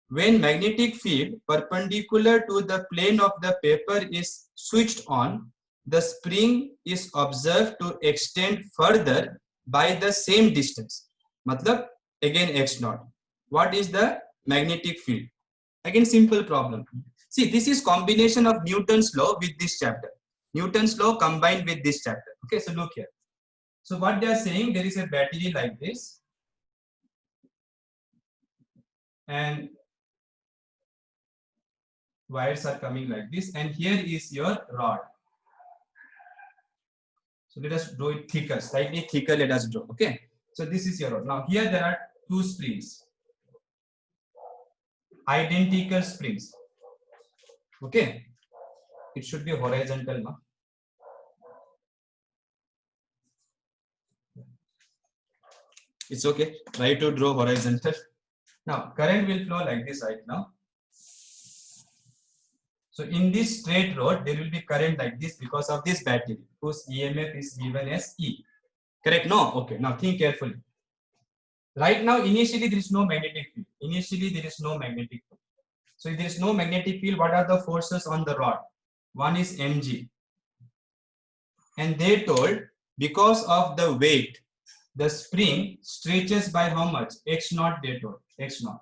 when magnetic field perpendicular to the plane of the paper is switched on, the spring is observed to extend further by the same distance. Matlab, again x naught. What is the magnetic field? Again, simple problem. See, this is combination of Newton's law with this chapter. Newton's law combined with this chapter. Okay, so look here. So what they are saying, there is a battery like this, and wires are coming like this, and here is your rod. So let us draw it thicker, slightly thicker. Let us draw. Okay, so this is your rod. Now here there are two springs, identical springs. Okay, it should be horizontal now. It's okay. Try to draw horizontal. Now current will flow like this right now. So in this straight rod, there will be current like this because of this battery, whose EMF is given as E. Correct? No? Okay. Now think carefully. Right now, initially there is no magnetic field. Initially there is no magnetic field. So if there is no magnetic field, what are the forces on the rod? One is mg. And they told, because of the weight, the spring stretches by how much? X naught, they told. X naught.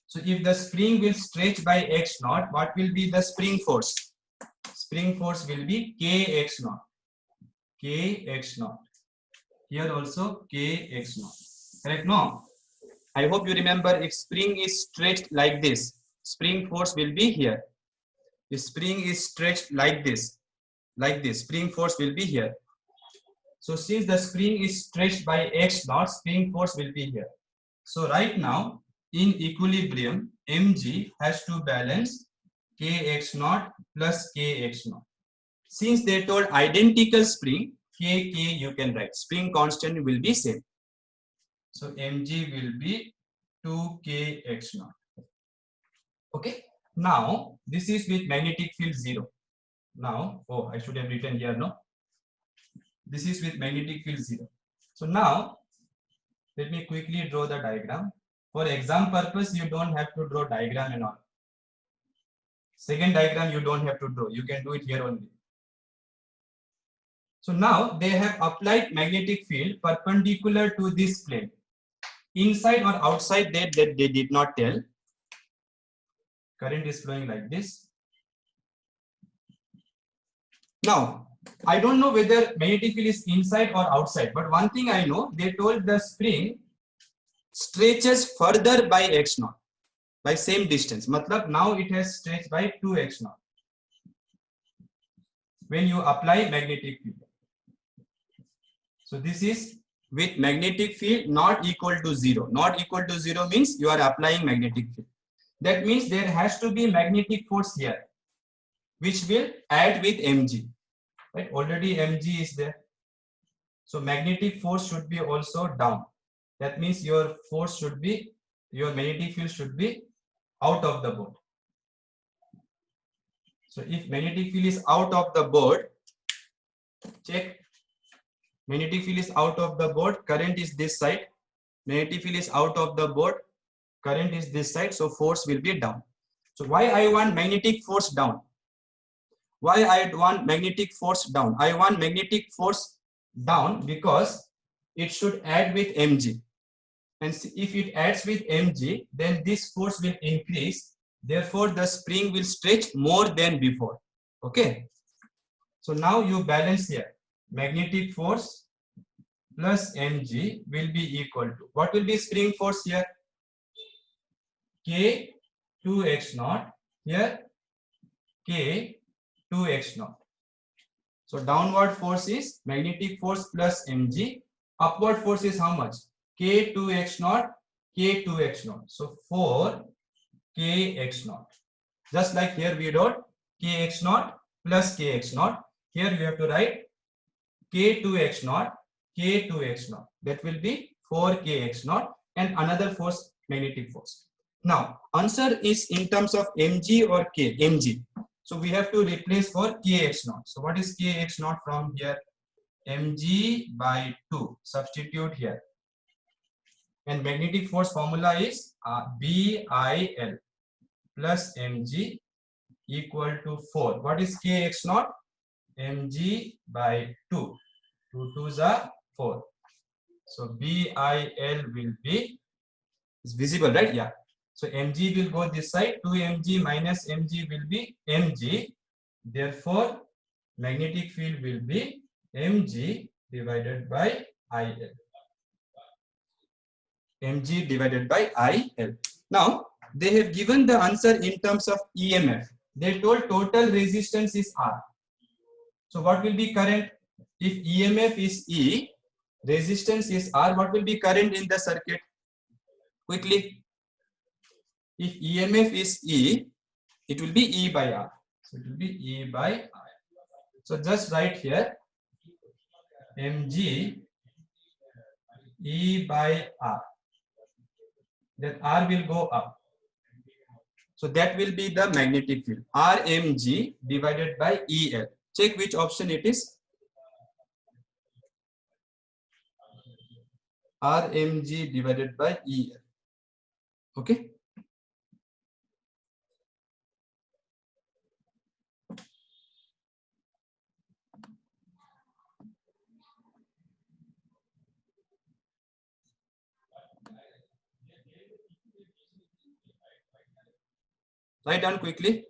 So if the spring will stretch by x naught, what will be the spring force? Spring force will be kx naught. Kx naught. Here also kx naught. Correct? No? I hope you remember, if spring is stretched like this, spring force will be here. If spring is stretched like this, spring force will be here. So since the spring is stretched by x naught, spring force will be here. So right now, in equilibrium, mg has to balance kx naught plus kx naught. Since they told identical spring, k you can write. Spring constant will be same. So mg will be 2kx naught. Okay. Now this is with magnetic field 0. Now, oh, I should have written here, no? This is with magnetic field 0. So now, let me quickly draw the diagram. For exam purpose, you don't have to draw diagram and all. Second diagram you don't have to draw. You can do it here only. So now they have applied magnetic field perpendicular to this plane. Inside or outside that they did not tell. Current is flowing like this. Now, I don't know whether magnetic field is inside or outside, but one thing I know, they told the spring stretches further by x naught, by same distance. Matlab now it has stretched by 2x naught when you apply magnetic field. So this is with magnetic field not equal to 0. Not equal to 0 means you are applying magnetic field. That means there has to be magnetic force here, which will add with mg. Right? Already mg is there. So magnetic force should be also down. That means your force should be, your magnetic field should be out of the board. So if magnetic field is out of the board, check. Magnetic field is out of the board, current is this side. Magnetic field is out of the board, current is this side, so force will be down. So why I want magnetic force down? Why I want magnetic force down? I want magnetic force down because it should add with mg. And if it adds with mg, then this force will increase. Therefore, the spring will stretch more than before. Okay. So now you balance here. Magnetic force plus mg will be equal to, what will be spring force here? K 2x naught, here K 2x naught. So downward force is magnetic force plus mg. Upward force is how much? K 2x naught, K 2x naught. So 4 kx naught. Just like here we wrote kx naught plus kx naught. Here you have to write k 2x naught, k 2x naught. That will be 4 kx naught and another force, magnetic force. Now answer is in terms of mg or k, mg. So we have to replace for kx naught. So what is kx naught from here? Mg by 2. Substitute here. And magnetic force formula is BIL plus mg equal to 4. What is kx naught? Mg by 2. 2 2s are 4. So BIL will be, is visible, right? Yeah. So mg will go this side. 2mg minus mg will be mg. Therefore, magnetic field will be mg divided by IL. Mg divided by IL. Now, they have given the answer in terms of EMF. They told total resistance is R. So what will be current? If EMF is E, resistance is R, what will be current in the circuit? Quickly. If EMF is E, it will be E by R. So it will be E by R. So just write here mg E by R. Then R will go up. So that will be the magnetic field. Rmg divided by EL. Check which option it is. Rmg divided by EL. Okay. Write down quickly.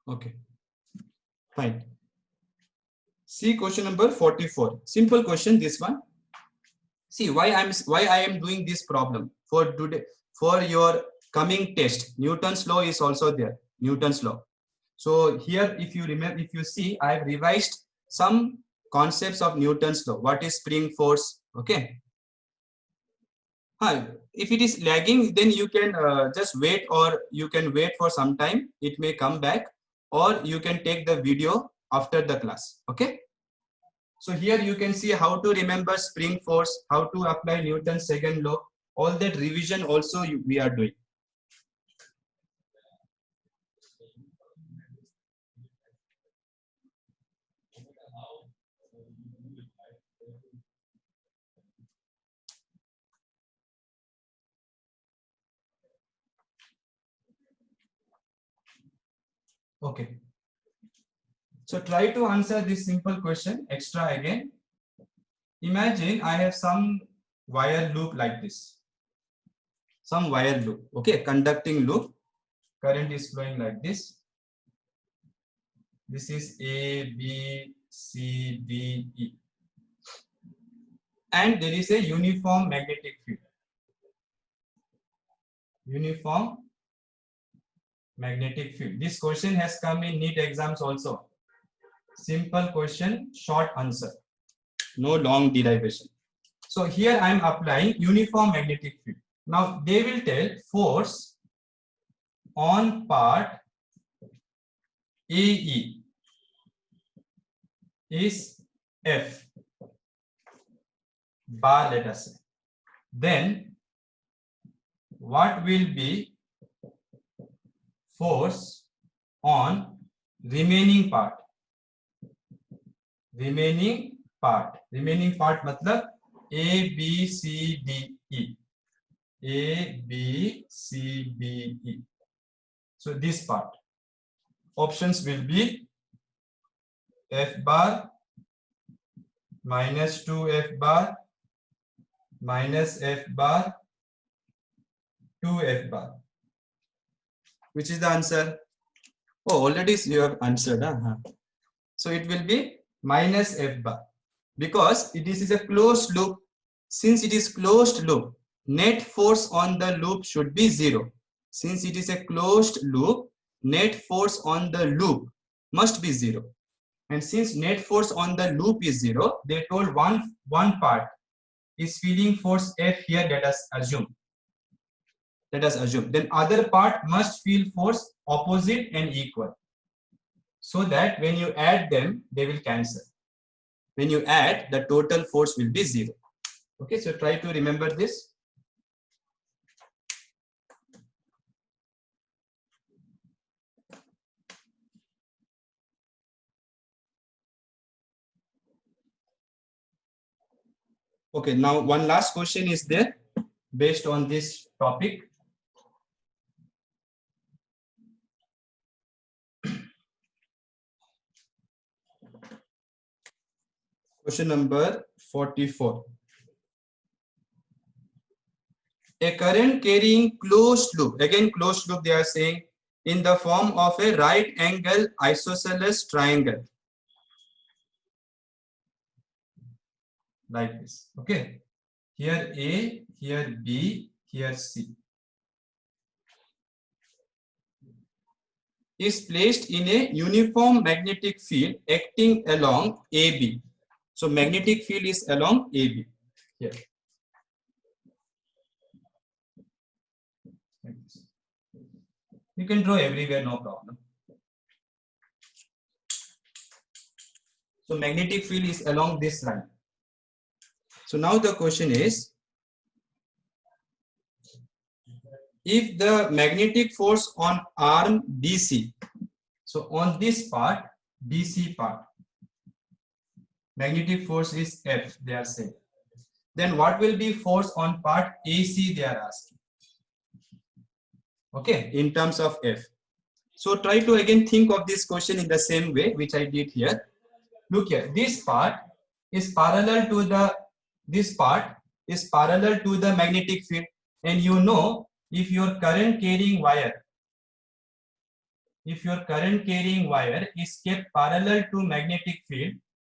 Okay. Fine. See question number 44. Simple question, this one. See why I am doing this problem for today, for your coming test. Newton's law is also there. Newton's law. So here, if you remember, if you see, I have revised some concepts of Newton's law. What is spring force? Okay. If it is lagging, then you can just wait, or you can wait for some time. It may come back, or you can take the video after the class. Okay. So here you can see how to remember spring force, how to apply Newton's second law. All that revision also we are doing. Okay. So try to answer this simple question extra again. Imagine I have some wire loop like this. Some wire loop. Okay, conducting loop. Current is flowing like this. This is A, B, C, D, E. And there is a uniform magnetic field. Uniform magnetic field. This question has come in NEET exams also. Simple question, short answer. No long derivation. So here I am applying uniform magnetic field. Now they will tell force on part AE is F bar, let us say. Then what will be force on remaining part? Remaining part matlab A, B, C, D, E. A, B, C, D, E. So this part. Options will be F bar, minus 2 F bar, minus F bar, 2 F bar. Which is the answer? Oh, already you have answered. Huh? So it will be minus F bar because this is a closed loop. Since it is closed loop, net force on the loop should be 0. Since it is a closed loop, net force on the loop must be 0. And since net force on the loop is 0, they told one part is feeling force F here, let us assume. Then other part must feel force opposite and equal. So that when you add them, they will cancel. When you add, the total force will be 0. Okay, so try to remember this. Okay, now one last question is there based on this topic. Question number 44. A current carrying closed loop, again closed loop they are saying, in the form of a right angle isosceles triangle. Like this. Okay. Here A, here B, here C. Is placed in a uniform magnetic field acting along AB. So magnetic field is along AB. Here. You can draw everywhere, no problem. So magnetic field is along this line. So now the question is, if the magnetic force on arm BC, so on this part, BC part, magnetic force is F, they are saying. Then what will be force on part AC, they are asking. Okay, in terms of F. So try to again think of this question in the same way which I did here. Look here, this part is parallel to the, this part is parallel to the magnetic field, and you know, if your current carrying wire is kept parallel to magnetic field,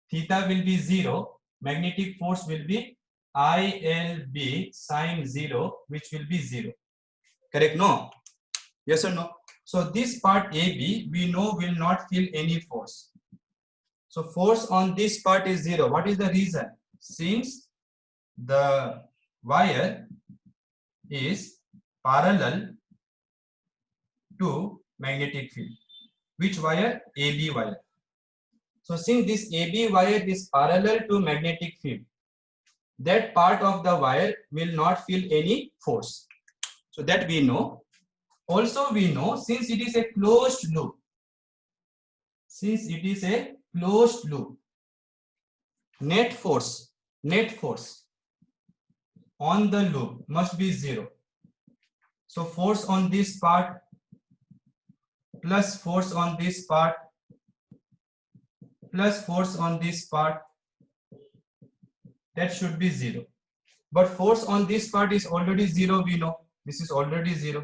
theta will be 0, magnetic force will be ILB sine 0, which will be 0. Correct? No? Yes or no? So this part AB we know will not feel any force. So force on this part is 0. What is the reason? Since the wire is parallel to magnetic field. Which wire? AB wire. So since this AB wire is parallel to magnetic field, that part of the wire will not feel any force. So that we know. Also we know, since it is a closed loop, net force on the loop must be 0. So force on this part plus force on this part plus force on this part, that should be 0. But force on this part is already 0, we know. This is already 0.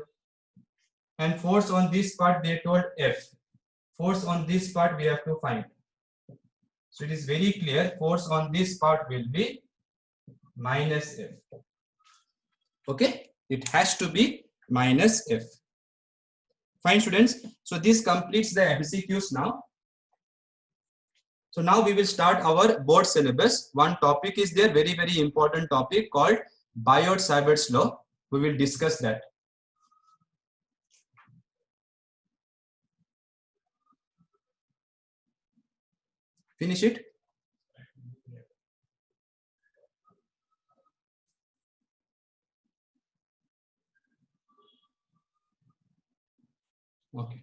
And force on this part they told F. Force on this part we have to find. So it is very clear, force on this part will be minus F. Okay, it has to be minus F. Fine, students. So this completes the MCQs now. So now we will start our board syllabus. One topic is there, very, very important topic called Biot-Savart's law. We will discuss that. Finish it. Okay.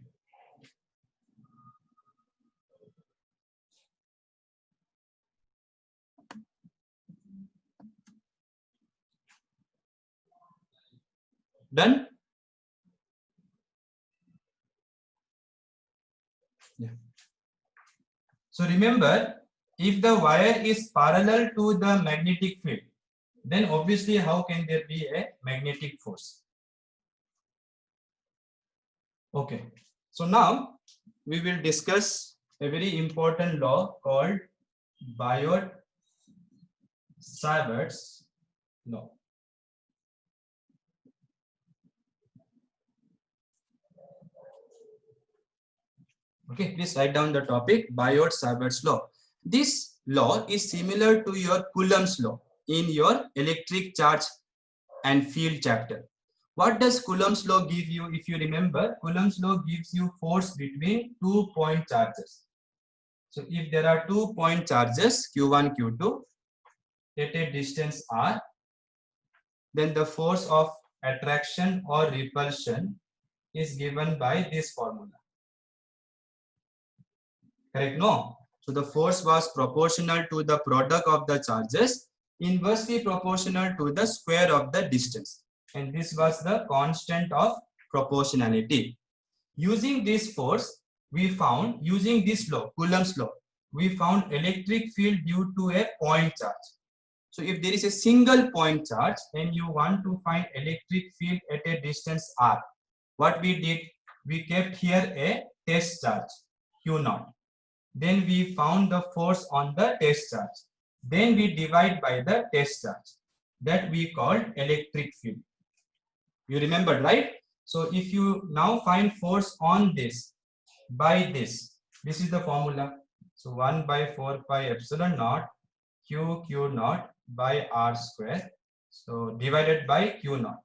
Done? Yeah. So remember, if the wire is parallel to the magnetic field, then obviously how can there be a magnetic force? Okay. So now we will discuss a very important law called Biot-Savart's law. Okay, please write down the topic, Biot-Savart's law. This law is similar to your Coulomb's law in your electric charge and field chapter. What does Coulomb's law give you? If you remember, Coulomb's law gives you force between 2-point charges. So if there are 2-point charges, Q1, Q2, at a distance r, then the force of attraction or repulsion is given by this formula. Correct? No. So the force was proportional to the product of the charges, inversely proportional to the square of the distance. And this was the constant of proportionality. Using this force, we found, using this law, Coulomb's law, we found electric field due to a point charge. So if there is a single point charge and you want to find electric field at a distance r, what we did, we kept here a test charge, Q0. Then we found the force on the test charge. Then we divide by the test charge. That we called electric field. You remembered, right? So if you now find force on this by this is the formula. So 1 by 4 pi epsilon naught Q naught by r square. So divided by Q naught.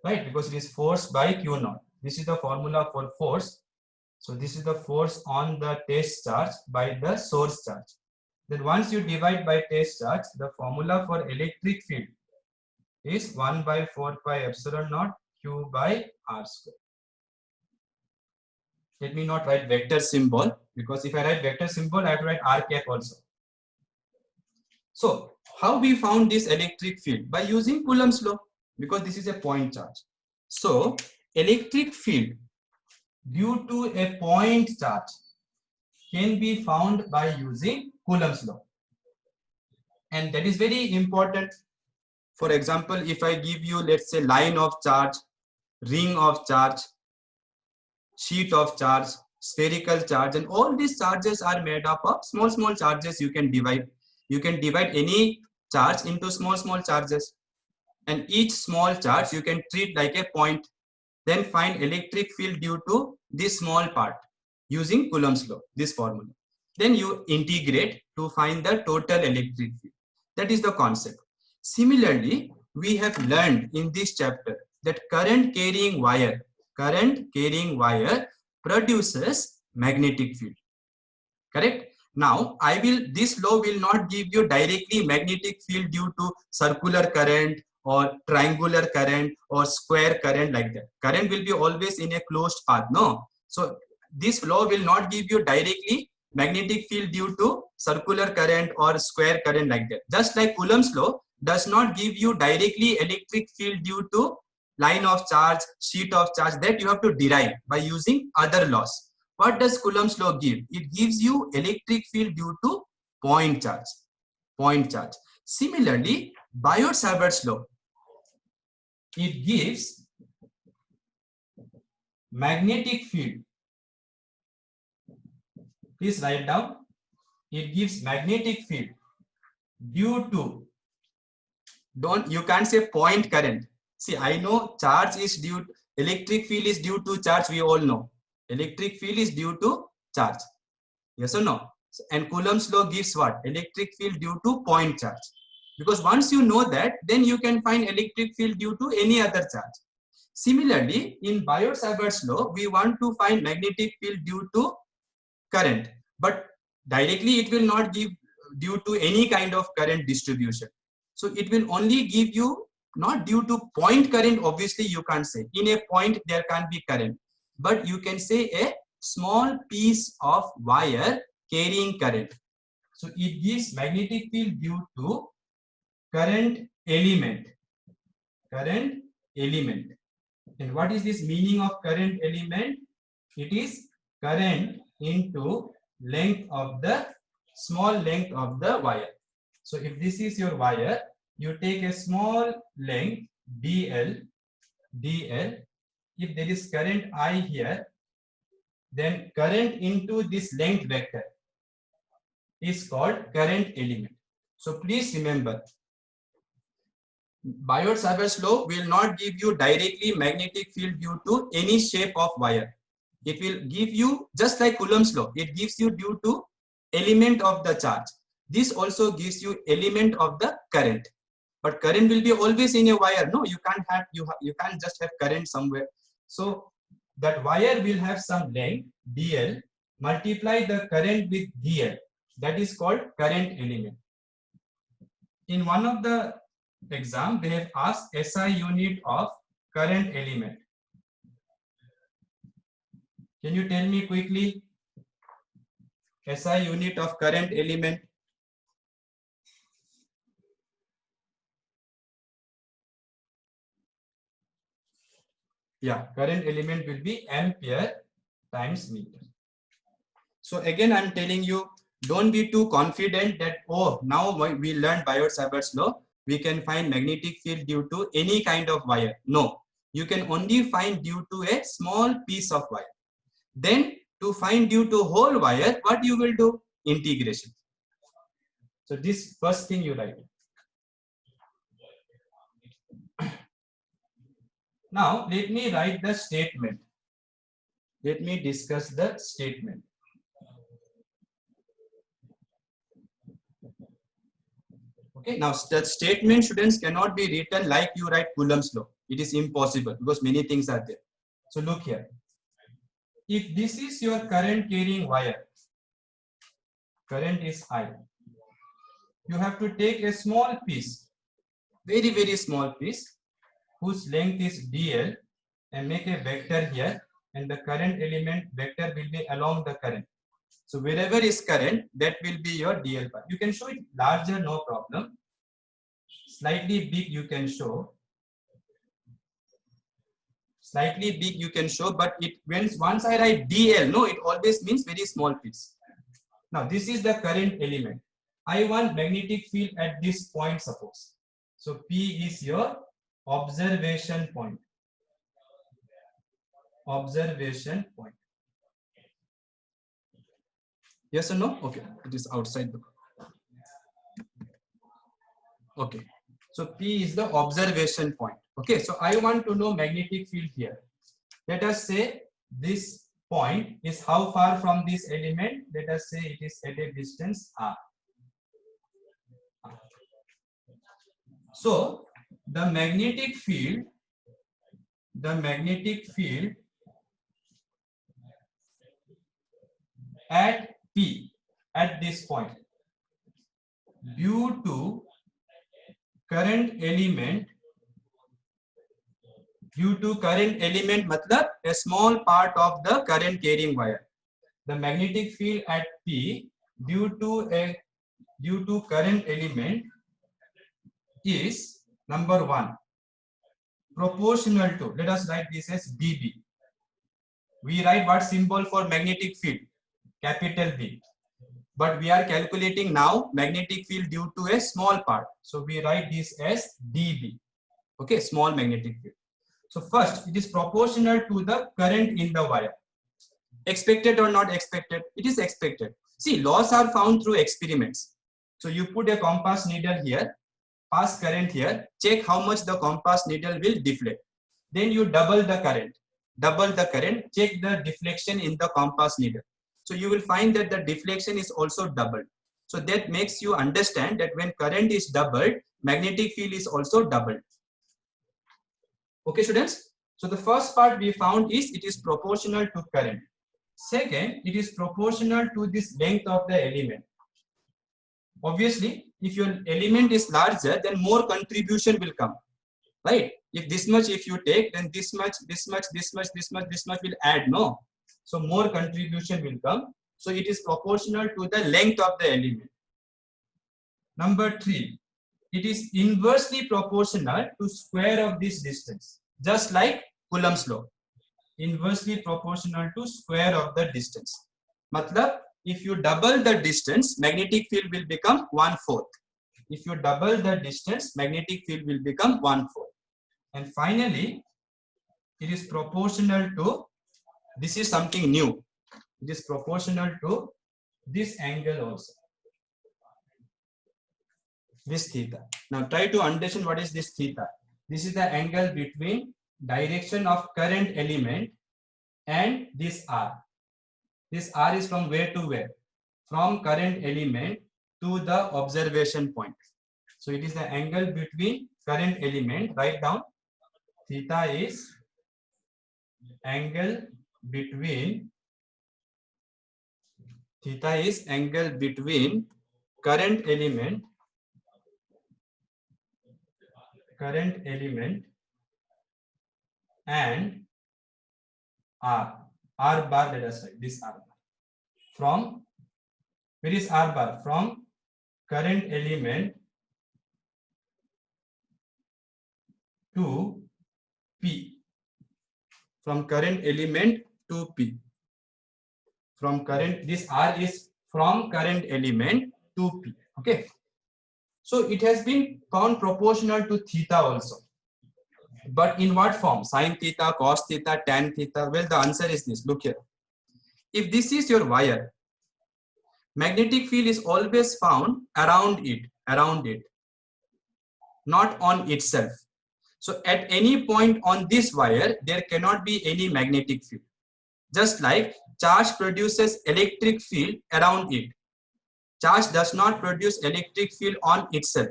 Right? Because it is force by Q naught. This is the formula for force. So this is the force on the test charge by the source charge. Then once you divide by test charge, the formula for electric field is 1 by 4 pi epsilon naught Q by r square. Let me not write vector symbol, because if I write vector symbol, I have to write r cap also. So how we found this electric field? By using Coulomb's law, because this is a point charge. So electric field due to a point charge can be found by using Coulomb's law. And that is very important. For example, if I give you, let's say, line of charge, ring of charge, sheet of charge, spherical charge, and all these charges are made up of small charges. You can divide any charge into small charges, and each small charge you can treat like a point. Then find electric field due to this small part using Coulomb's law, this formula. Then you integrate to find the total electric field. That is the concept. Similarly, we have learned in this chapter that current carrying wire produces magnetic field. Correct? Now, this law will not give you directly magnetic field due to circular current or triangular current or square current like that. Current will be always in a closed path. No. So this law will not give you directly magnetic field due to circular current or square current like that. Just like Coulomb's law does not give you directly electric field due to line of charge, sheet of charge, that you have to derive by using other laws. What does Coulomb's law give? It gives you electric field due to point charge. Similarly, Biot-Savart's law, it gives magnetic field. Please write down. It gives magnetic field due to, you can't say point current. See, I know charge is due, electric field is due to charge, we all know. Electric field is due to charge. Yes or no? And Coulomb's law gives what? Electric field due to point charge. Because once you know that, then you can find electric field due to any other charge. Similarly, in Biot-Savart's law, we want to find magnetic field due to current. But directly it will not give due to any kind of current distribution. So it will only give you not due to point current. Obviously, you can't say. In a point, there can't be current. But you can say a small piece of wire carrying current. So it gives magnetic field due to current element. And what is this meaning of current element? It is current into length of the small length of the wire. So if this is your wire, you take a small length dl, if there is current I here, then current into this length vector is called current element. So please remember, Biot-Savart's law will not give you directly magnetic field due to any shape of wire. It will give you, just like Coulomb's law, it gives you due to element of the charge. This also gives you element of the current. But current will be always in a wire. No, you can't have, you can't just have current somewhere. So that wire will have some length dl, multiply the current with dl. That is called current element. In one of the exam, they have asked SI unit of current element. Can you tell me quickly? SI unit of current element. Yeah, current element will be ampere times meter. So again, I'm telling you, don't be too confident that, oh, now we learned Biot-Savart's law, we can find magnetic field due to any kind of wire. No, you can only find due to a small piece of wire. Then to find due to whole wire, what you will do? Integration. So this first thing you write. Now let me write the statement. Let me discuss the statement. Okay, now that statement, students, cannot be written like you write Coulomb's law. It is impossible because many things are there. So look here. If this is your current carrying wire, current is I. You have to take a small piece, very, very small piece, whose length is dl, and make a vector here, and the current element vector will be along the current. So wherever is current, that will be your dl part. You can show it larger, no problem. Slightly big you can show. Slightly big you can show, but it once I write dl, no, it always means very small piece. Now this is the current element. I want magnetic field at this point, suppose. So P is your observation point. Observation point. Yes or no? Okay, it is outside the. Okay, so P is the observation point. Okay, so I want to know magnetic field here. Let us say this point is how far from this element. Let us say it is at a distance r. So the magnetic field at P, at this point, due to current element, matlab a small part of the current carrying wire. The magnetic field at P due to current element is, number one, proportional to, let us write this as dB. We write what symbol for magnetic field? Capital B. But we are calculating now magnetic field due to a small part. So we write this as dB. Okay, small magnetic field. So first, it is proportional to the current in the wire. Expected or not expected? It is expected. See, laws are found through experiments. So you put a compass needle here, pass current here, check how much the compass needle will deflect. Then you double the current, check the deflection in the compass needle. So you will find that the deflection is also doubled. So that makes you understand that when current is doubled, magnetic field is also doubled. Okay, students? So the first part we found is it is proportional to current. Second, it is proportional to this length of the element. Obviously, if your element is larger, then more contribution will come, right? If this much, if you take, then this much will add, no? So more contribution will come. So it is proportional to the length of the element. Number three, it is inversely proportional to square of this distance, just like Coulomb's law. Inversely proportional to square of the distance. Matlab, if you double the distance, magnetic field will become 1/4. If you double the distance, magnetic field will become 1/4. And finally, it is proportional to, this is something new, it is proportional to this angle also, this theta. Now try to understand what is this theta. This is the angle between direction of current element and this R. This R is from where to where? From current element to the observation point. So it is the angle between current element. Write down, theta is angle between, theta is angle between current element and R. R bar, let us write this R bar. From, where is R bar? From current element to P. From current element to P. From current, this R is from current element to P. Okay. So it has been found proportional to theta also. But in what form? Sin theta, cos theta, tan theta? Well, the answer is this. Look here. If this is your wire, magnetic field is always found around it, not on itself. So at any point on this wire, there cannot be any magnetic field. Just like charge produces electric field around it. Charge does not produce electric field on itself.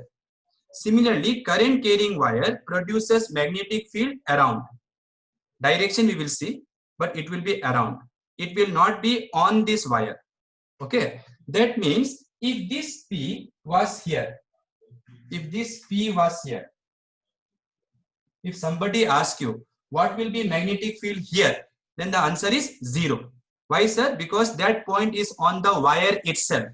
Similarly, current carrying wire produces magnetic field around. Direction we will see, but it will be around. It will not be on this wire. Okay. That means if this P was here, if somebody asks you what will be magnetic field here, then the answer is 0. Why, sir? Because that point is on the wire itself.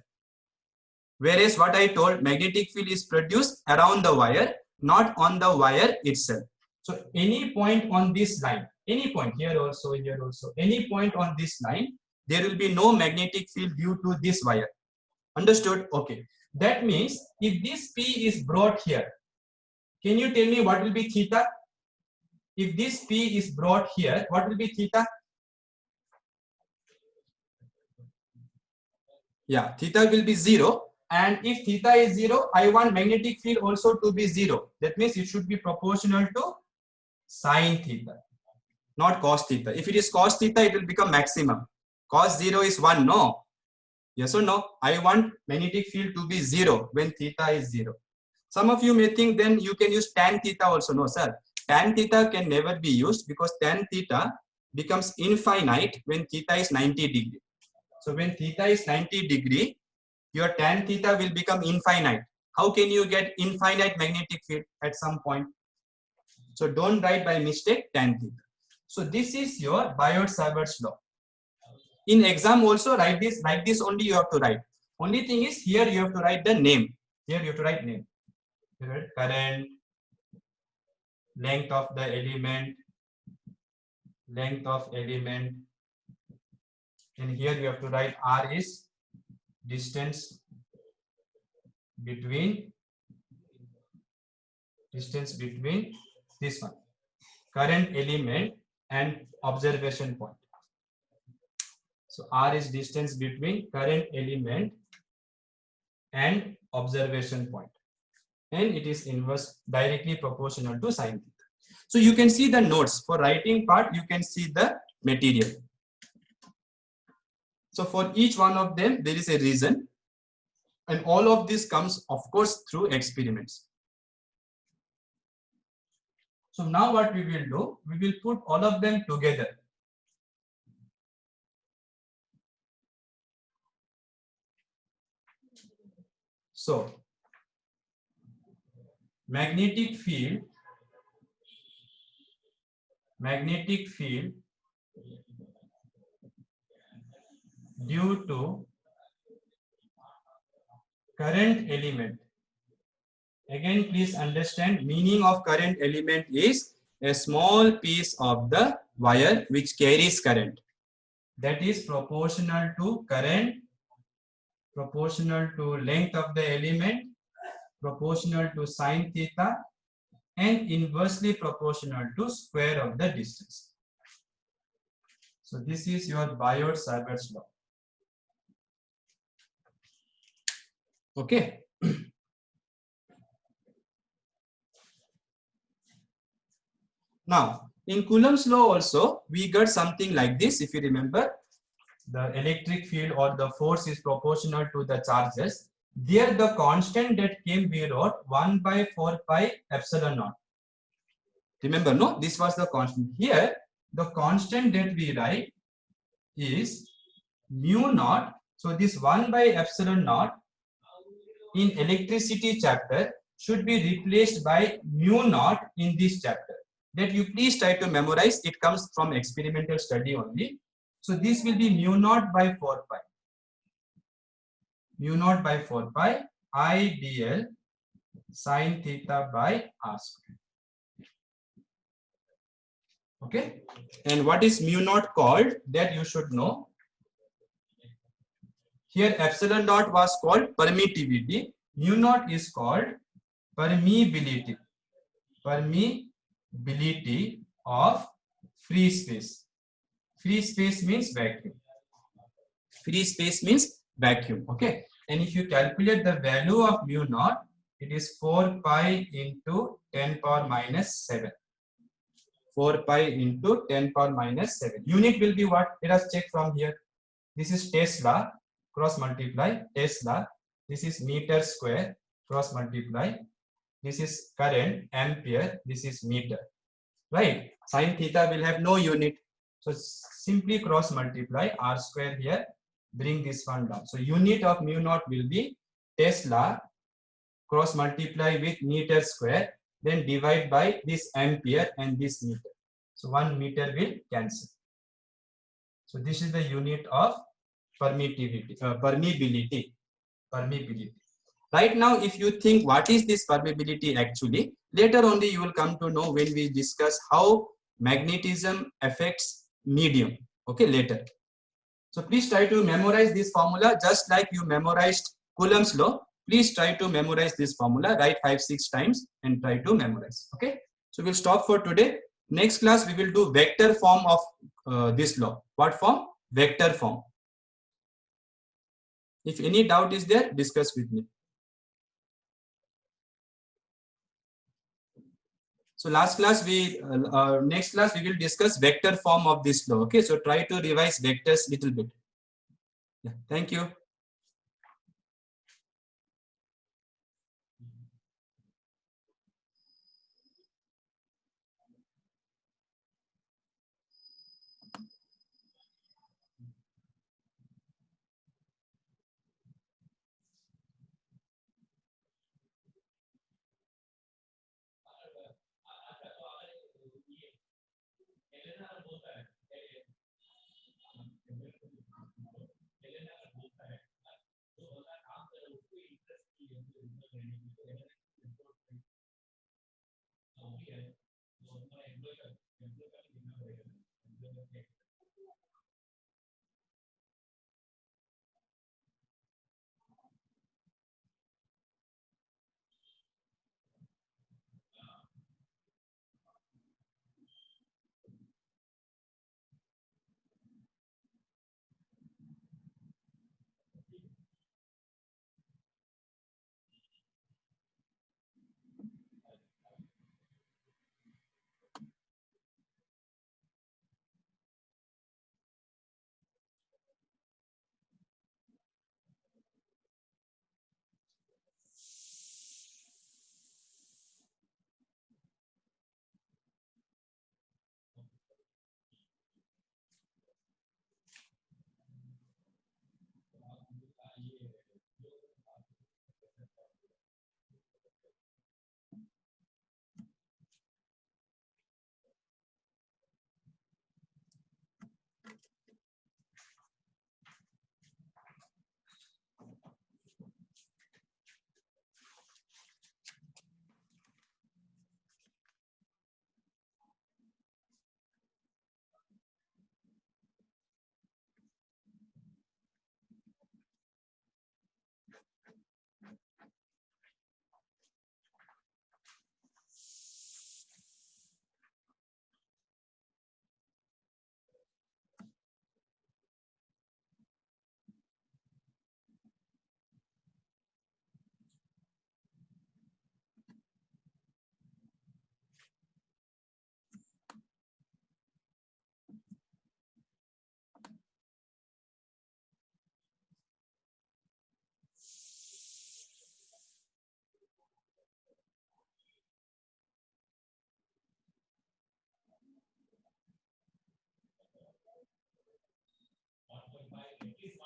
Whereas what I told, magnetic field is produced around the wire, not on the wire itself. So any point on this line, any point here also, any point on this line, there will be no magnetic field due to this wire. Understood? Okay. That means if this P is brought here, can you tell me what will be theta? If this P is brought here, what will be theta? Yeah, theta will be 0. And if theta is 0, I want magnetic field also to be 0. That means it should be proportional to sin theta, not cos theta. If it is cos theta, it will become maximum. Cos 0 is 1, no? Yes or no? I want magnetic field to be 0 when theta is 0. Some of you may think then you can use tan theta also. No, sir. Tan theta can never be used because tan theta becomes infinite when theta is 90 degree. So when theta is 90 degree, your tan theta will become infinite. How can you get infinite magnetic field at some point? So don't write by mistake tan theta. So this is your Biot-Savart's law. In exam also write this, like this only you have to write. Only thing is here you have to write the name. Here you have to write name. Current, length of the element, and here you have to write R is distance between this one, current element and observation point. So R is distance between current element and observation point, and it is inverse directly proportional to sin theta. So you can see the notes for writing part, you can see the material. So for each one of them there is a reason, and all of this comes of course through experiments. So now what we will do, we will put all of them together. So magnetic field due to current element. Again, please understand, meaning of current element is a small piece of the wire which carries current. That is proportional to current, proportional to length of the element, proportional to sin theta, and inversely proportional to square of the distance. So this is your Biot-Savart's law. Okay. Now, in Coulomb's law also, we got something like this. If you remember, the electric field or the force is proportional to the charges. There the constant that came we wrote 1 by 4 pi epsilon naught. Remember, no? This was the constant. Here, the constant that we write is mu naught. So this 1 by epsilon naught in electricity chapter should be replaced by mu naught in this chapter. That you please try to memorize. It comes from experimental study only. So this will be mu naught by 4 pi. Mu naught by 4 pi I dl sine theta by r square. Okay. And what is mu naught called? That you should know. Here epsilon naught was called permittivity. Mu naught is called permeability. Permeability of free space. Free space means vacuum. Free space means vacuum. Okay. And if you calculate the value of mu naught, it is 4 pi into 10 power minus 7. 4 pi into 10 power minus 7. Unit will be what? Let us check from here. This is Tesla, cross multiply Tesla. This is meter square, cross multiply. This is current, ampere. This is meter. Right? Sin theta will have no unit. So simply cross multiply r square here. Bring this one down. So unit of mu naught will be Tesla, cross multiply with meter square, then divide by this ampere and this meter. So 1 meter will cancel. So this is the unit of permittivity, permeability. Right now, if you think what is this permeability actually, later only you will come to know when we discuss how magnetism affects medium. Okay, later. So please try to memorize this formula just like you memorized Coulomb's law. Please try to memorize this formula, write 5-6 times and try to memorize. Okay. So we'll stop for today. Next class, we will do vector form of this law. What form? Vector form. If any doubt is there, discuss with me. So last class, next class, we will discuss vector form of this law. Okay. So try to revise vectors little bit. Yeah. Thank you. Please